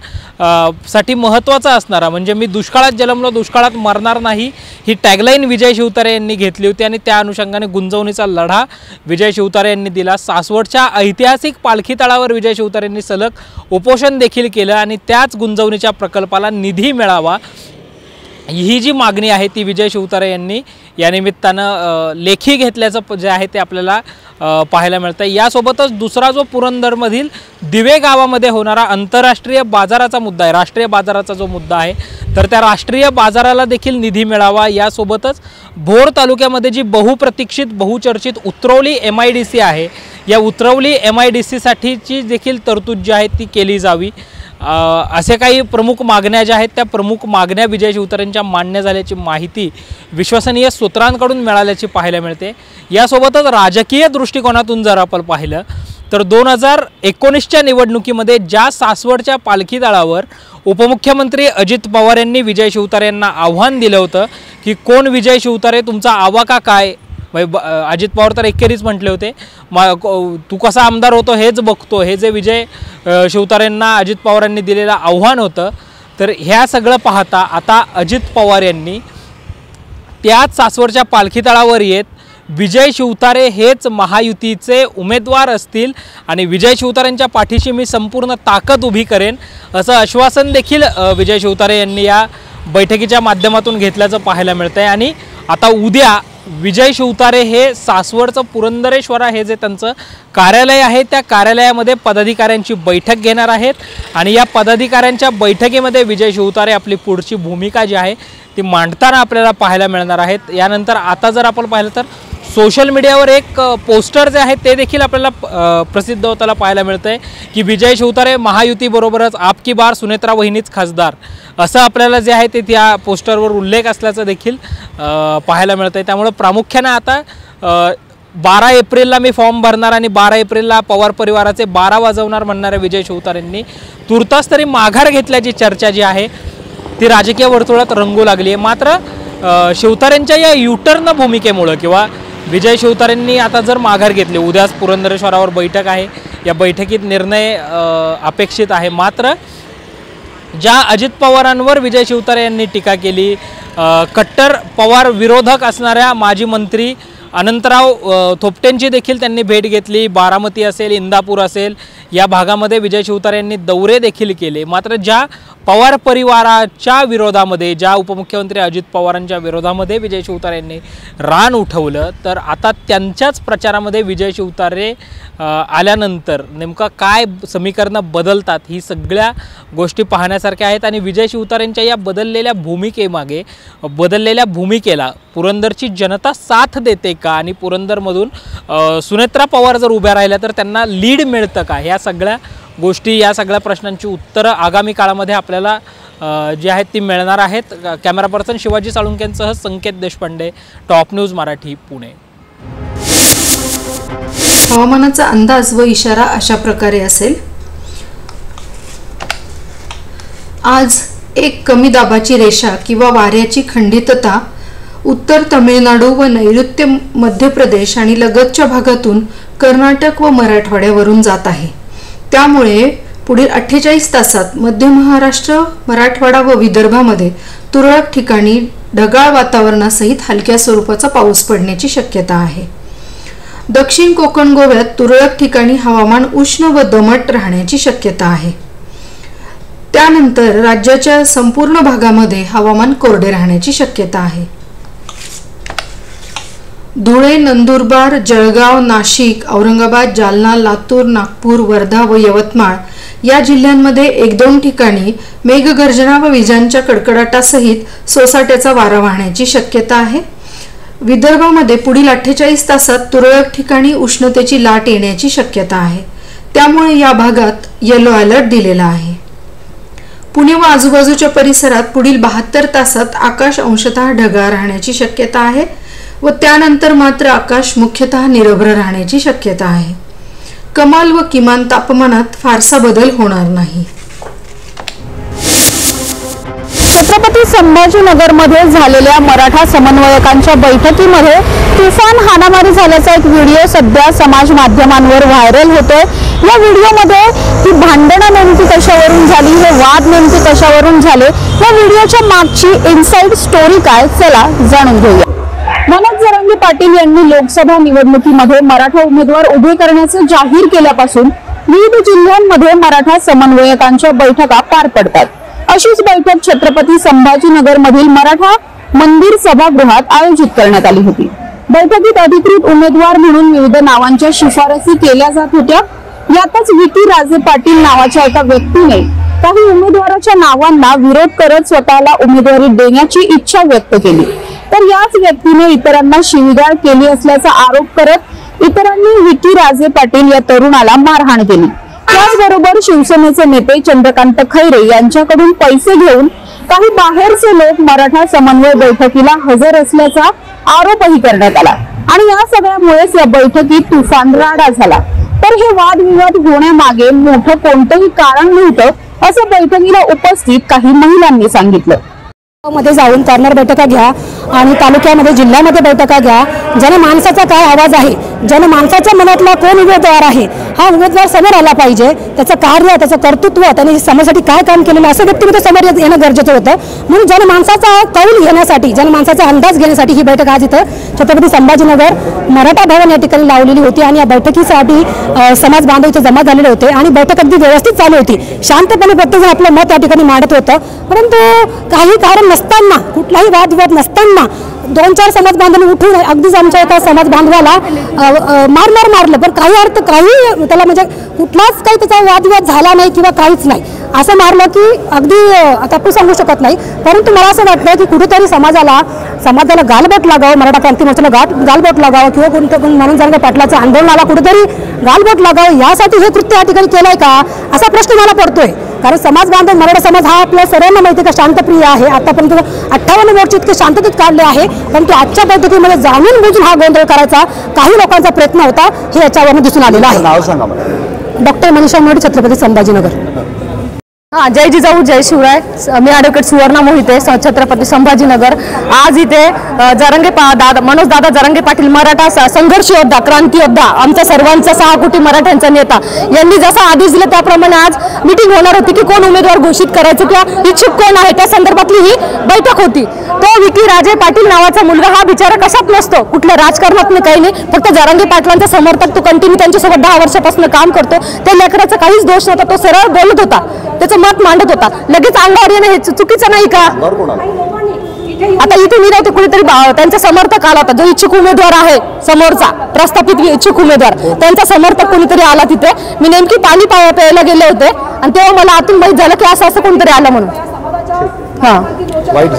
साठी महत्त्वाचं असणारा, म्हणजे मी दुष्काळात जन्मलो दुष्काळात मरणार नाही, ही टॅगलाईन विजय शिवतारे यांनी घेतली होती आणि त्या अनुषंगाने गुंजवणीचा लढा विजय शिवतारे यांनी दिला. सासवडच्या ऐतिहासिक पालखी तळावर विजय शिवतारे यांनी सलग उपोषण देखील केलं आणि त्याच गुंजवणीच्या प्रकल्पाला निधी मिळावा ही जी मागणी आहे ती विजय शिवतारे यांनी या निमित्तानं लेखी घेतल्याचं जे आहे ते आपल्याला पाहायला मिळतं. यासोबतच दुसरा जो पुरंदरमधील दिवे गावामध्ये होणारा आंतरराष्ट्रीय बाजाराचा मुद्दा आहे, राष्ट्रीय बाजाराचा जो मुद्दा आहे, तर त्या राष्ट्रीय बाजाराला देखील निधी मिळावा. यासोबतच भोर तालुक्यामध्ये जी बहुप्रतीक्षित बहुचर्चित उतरवली MIDC आहे, या उतरवली MIDC साठीची देखील तरतूद जी आहे ती केली जावी. असे काही प्रमुख मागण्या ज्या आहेत त्या प्रमुख मागण्या विजय शिवतारेंच्या मान्य झाल्याची माहिती विश्वसनीय सूत्रांकडून मिळाल्याची पाहायला मिळते. यासोबतच राजकीय दृष्टिकोनातून जर आपण पाहिलं तर 2019च्या निवडणुकीमध्ये ज्या सासवडच्या पालखी तळावर उपमुख्यमंत्री अजित पवार यांनी विजय शिवतारे यांना आव्हान दिलं होतं की कोण विजय शिवतारे, तुमचा आवाका काय, अजित पवार तर एकेरीच म्हटले होते तू कसा आमदार होतो हेच बघतो, हे जे विजय शिवतारेंना अजित पवारांनी दिलेलं आव्हान होतं. तर ह्या सगळं पाहता आता अजित पवार यांनी त्याच सासवडच्या पालखी तळावर येत विजय शिवतारे हेच महायुतीचे उमेदवार असतील आणि विजय शिवतारेंच्या पाठीशी मी संपूर्ण ताकद उभी करेन असं आश्वासन देखील विजय शिवतारे यांनी या बैठकीच्या माध्यमातून घेतल्याचं पाहायला मिळतंय. आणि आता उद्या विजय शिवतारे हे सासवडचं पुरंदरेश्वरा हे जे त्यांचं कार्यालय आहे त्या कार्यालयामध्ये पदाधिकाऱ्यांची बैठक घेणार आहेत आणि या पदाधिकाऱ्यांच्या बैठकीमध्ये विजय शिवतारे आपली पुढची भूमिका जी आहे ती मांडताना आपल्याला पाहायला मिळणार आहेत. यानंतर आता जर आपण पाहिलं तर सोशल मीडियावर एक पोस्टर जे आहे ते देखील आपल्याला प्रसिद्ध होताना पाहायला मिळतंय की विजय शिवतारे महायुतीबरोबरच आपकी बार सुनेत्रा वहिनीच खासदार असं आपल्याला जे आहे ते त्या पोस्टरवर उल्लेख असल्याचं देखील पाहायला मिळतंय. त्यामुळे प्रामुख्याने आता 12 एप्रिलला मी फॉर्म भरणार आणि 12 एप्रिलला पवार परिवाराचे 12 वाजवणार म्हणणाऱ्या विजय शिवतारेंनी तुर्तास तरी माघार घेतल्याची चर्चा जी आहे ती राजकीय वर्तुळात रंगू लागली आहे. मात्र शिवतारेंच्या या युटर्न भूमिकेमुळं किंवा विजय शिवतारेंनी आता जर माघार घेतली, उद्याच पुरंदरेश्वरावर बैठक आहे, या बैठकीत निर्णय अपेक्षित आहे. मात्र ज्या अजित पवारांवर विजय शिवतारे यांनी टीका केली, कट्टर पवार विरोधक असणाऱ्या माजी मंत्री अनंतराव थोपटेंची देखील त्यांनी भेट घेतली. बारामती असेल, इंदापूर असेल या भागामध्ये विजय शिवतारे यांनी दौरे देखील केले. मात्र ज्या पवार परिवाराच्या विरोधामध्ये, ज्या उपमुख्यमंत्री अजित पवारांच्या विरोधामध्ये विजय शिवतारे यांनी रान उठवलं, तर आता त्यांच्याच प्रचारामध्ये विजय शिवतारे आल्यानंतर नेमका काय समीकरणं बदलतात ही सगळ्या गोष्टी पाहण्यासारख्या आहेत. आणि विजय शिवतारेंच्या या बदललेल्या भूमिकेमागे, बदललेल्या भूमिकेला पुरंदरची जनता साथ देते का आणि पुरंदरमधून सुनेत्रा पवार जर उभ्या राहिल्या तर त्यांना लीड मिळतं का, ह्या सगळ्या गोष्टी, या सगळ्या प्रश्नांची उत्तरं आगामी काळामध्ये आपल्याला जी आहेत ती मिळणार आहेत. कॅमेरा पर्सन शिवाजी साळुंकेंसह संकेत देशपांडे, टॉप न्यूज मराठी, पुणे. हवामानाचा अंदाज व इशारा अशा प्रकारे असेल. आज एक कमी दाबाची रेषा किंवा वाऱ्याची खंडितता उत्तर तमिळनाडू व नैऋत्य मध्य प्रदेश आणि लगतच्या भागातून कर्नाटक व मराठवाड्यावरून जात आहे. त्यामुळे पुढील 48 तासात मध्य महाराष्ट्र, मराठवाडा व विदर्भामध्ये तुरळक ठिकाणी ढगाळ वातावरणासहित हलक्या स्वरूपाचा पाऊस पडण्याची शक्यता आहे. दक्षिण कोकण गोव्यात तुरळक ठिकाणी हवामान उष्ण व दमट राहण्याची शक्यता आहे. त्यानंतर राज्याच्या संपूर्ण भागामध्ये हवामान कोरडे राहण्याची शक्यता आहे. धुळे, नंदुरबार, जळगाव, नाशिक, औरंगाबाद, जालना, लातूर, नागपूर, वर्धा व यवतमाळ या जिल्ह्यांमध्ये 1-2 ठिकाणी मेघगर्जना व विजांच्या कडकडाटासहित सोसाट्याचा वारा वाहण्याची शक्यता आहे. विदर्भामध्ये पुढील 48 तासात तुरळक ठिकाणी उष्णतेची लाट येण्याची शक्यता आहे. त्यामुळे या भागात येलो अलर्ट दिलेला आहे. पुणे व आजूबाजूच्या परिसरात पुढील 72 तासात आकाश अंशतः ढगाळ राहण्याची शक्यता आहे व त्यानंतर मात्र आकाश मुख्यतः निरभ्र राहण्याची शक्यता आहे. कमाल व किमान तापमानात फारसा बदल होणार नाही. छत्रपती संभाजीनगरमध्ये झालेल्या मराठा समन्वयकांच्या बैठकीमध्ये तुफान हाणामारी झाल्याचा एक व्हिडिओ सध्या समाज माध्यमांवर व्हायरल होतोय. या व्हिडिओमध्ये ही भांडणं नेमकी कशावरून झाली, हे वाद नेमके कशावरून झाले, या व्हिडिओच्या मागची इनसाइड स्टोरी काय, चला जाणून घेऊया. मनोज जरांगे पाटील यांनी लोकसभा निवडणुकीमध्ये मराठा उमेदवार उभे करण्याचे जाहीर केल्यापासून विविध जिल्ह्यांमध्ये मराठा समन्वयकांच्या बैठका पार पडतात. अशीच बैठक छत्रपती संभाजीनगर मधील मराठा मंदिर सभागृहात आयोजित करण्यात आली होती. बैठकीत अधिकृत उमेदवार म्हणून विविध नावांच्या शिफारसी केल्या जात होत्या. यातच विकी राजे पाटील नावाच्या एका व्यक्तीने काही उमेदवाराच्या नावांना विरोध करत स्वतःला उमेदवारी देण्याची इच्छा व्यक्त केली. तर याच व्यक्तीने इतरांना शिवीगाळ केली असल्याचा आरोप करत इतरांनी विकी राजे पाटील या तरुणाला मारहाण केली. त्याचबरोबर शिवसेनेचे नेते चंद्रकांत खैरे यांच्याकडून पैसे घेऊन काही बाहेरचे लोक मराठा समन्वय बैठकीला हजर असल्याचा आरोपही करण्यात आला आणि या सगळ्यामुळेच या बैठकीत तुफान राडा झाला. तर हे वादविवाद होण्यामागे मोठं कोणतंही कारण नव्हतं असं बैठकीला उपस्थित काही महिलांनी सांगितलं. मध्ये जाऊन कॉर्नर बैठका घ्या आणि तालुक्यामध्ये जिल्ह्यामध्ये बैठका घ्या. जनमानसाचा काय आवाज आहे, जनमानसाच्या मनातला कोण उमेदवार आहे हा उमेदवार समोर आला पाहिजे. त्याचं कार्य, त्याचं कर्तृत्व, त्याने समाजासाठी काय काम केलेलं असं व्यक्तिमत्व समोर येणं गरजेचं होतं. म्हणून जनमानसाचा कौल घेण्यासाठी, जनमानसाचा अंदाज घेण्यासाठी ही बैठक आज इथं छत्रपती संभाजीनगर मराठा भवन या ठिकाणी लावलेली होती. आणि या बैठकीसाठी समाज बांधव इथे जमा झालेले होते आणि बैठक अगदी व्यवस्थित चालू होती. शांतपणे प्रत्येकजण आपलं मत या ठिकाणी मांडत होतं. परंतु काही कारण नसताना, कुठलाही वादविवाद नसताना 2-4 समाज बांधवांनी उठून अगदीच आमच्या एका समाज बांधवाला मारलं. पण काही अर्थ, काही त्याला म्हणजे कुठलाच काही त्याचा वादविवाद झाला नाही किंवा काहीच नाही. असं मारलं की अगदी आता आपण सांगू शकत नाही. परंतु मला असं वाटतं की कुठेतरी समाजाला गालबोट लागावं, मराठा क्रांती मोर्चाला गालबोट लागावं किंवा कोणतं मनोज जरांगे पाटलाच्या आंदोलनाला कुठेतरी गालबोट लागावं यासाठी हे कृत्य या ठिकाणी केलंय का असा प्रश्न मला पडतोय. कारण समाज बांधव, मराठा समाज हा आपल्या सर्वांना माहिती का शांतप्रिय आहे. आतापर्यंत 58 मोर्चे इतके शांततेत काढले आहे. परंतु आजच्या बैठकीमध्ये जाणून बुजून हा गोंधळ करायचा काही लोकांचा प्रयत्न होता हे याच्यावरून दिसून आलेलं आहे. नाव सांगा मला. डॉक्टर मनीषा मोरे, छत्रपती संभाजीनगर. जय जिजाऊ जय शिवराय. मी ॲडव्होकेट सुवर्णा मोहिते, छत्रपती संभाजीनगर. आज इथे मनोज दादा जरांगे पाटील मराठा संघर्ष योद्धा, क्रांती योद्धा, आमचा सर्वांचा 6 कोटी मराठ्यांचा नेता यांनी जसा आदेश दिला त्याप्रमाणे आज मीटिंग होणार होती की कोण उमेदवार घोषित करायचं किंवा इच्छुक कोण आहे त्या संदर्भातली ही बैठक होती. तो विकी राजे पाटील नावाचा मुलगा हा बिचारा कशात नसतो, कुठल्या राजकारणात काही नाही, फक्त जरांगे पाटलांचा समर्थक. तो कंटिन्यू त्यांच्यासोबत 10 वर्षापासून काम करतो. त्या लेकराचा काहीच दोष नव्हता. तो सरळ बोलत होता, त्याचं मत मांडत होता. लगेच अंगावर येणं हे चुकीचं नाही का? आता इथे मी नव्हते, कुणीतरी त्यांचा समर्थक आला होता, जो इच्छुक उमेदवार आहे समोरचा प्रस्थापित इच्छुक उमेदवार, त्यांचा समर्थक कोणीतरी आला तिथे. मी नेमकी पाणी प्यायला गेले होते आणि तेव्हा मला आतून माहीत झालं की असं कोणतरी आलं म्हणून.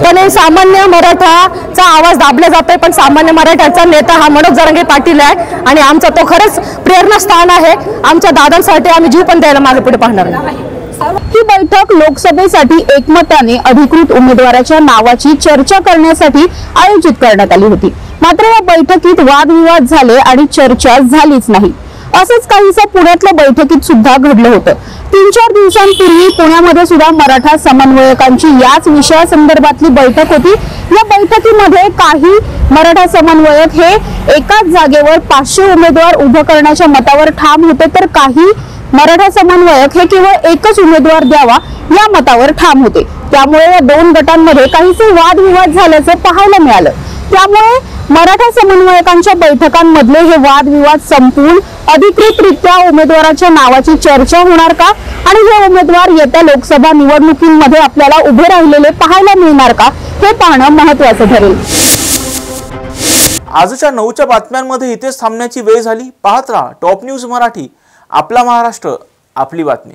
पण सामान्य मराठाचा आवाज दाबला जातोय. पण सामान्य मराठाचा नेता हा मनोज जरांगे पाटील आहे आणि आमचा तो खरंच प्रेरणास्थान आहे. आमच्या दादांसाठी आम्ही जीव पण द्यायला मागे पुढे पाहणार नाही. ही बैठक लोकसभेसाठी एकमताने अधिकृत उमेदवाराच्या नावाची चर्चा करण्यासाठी आयोजित करण्यात आली होती. मात्र या बैठकीत वादविवाद झाले आणि चर्चा झालीच नाही. असंच काहीसं पुण्यातल्या बैठकीत सुद्धा घडलं होतं. 3-4 दिवसांपूर्वी पुण्यामध्ये सुद्धा मराठा समन्वयकांची याच विषयासंदर्भातली बैठक होती. या बैठकीमध्ये काही मराठा समन्वयक हे एकाच जागेवर 500 उमेदवार उभं करण्याच्या मतावर ठाम होते, तर काही मराठा समन्वयक हे केवळ एकच उमेदवार द्यावा या मतावर ठाम होते. त्यामुळे या 2 गटांमध्ये काहीसे वादविवाद झाल्याचं पाहायला मिळालं. त्यामुळे मराठा समन्वयकांच्या बैठकांमधले हे वादविवाद संपून अधिकृतरित्या उमेदवाराच्या नावाची चर्चा होणार का आणि हे उमेदवार येत्या लोकसभा निवडणुकीमध्ये आपल्याला उभे राहिलेले पाहायला मिळणार का हे पाहणं महत्त्वाचं ठरेल. आजच्या 9च्या बातम्यांमध्ये इथेच थांबण्याची वेळ झाली. पाहत राहा टॉप न्यूज मराठी. आपला महाराष्ट्र, आपली बातमी.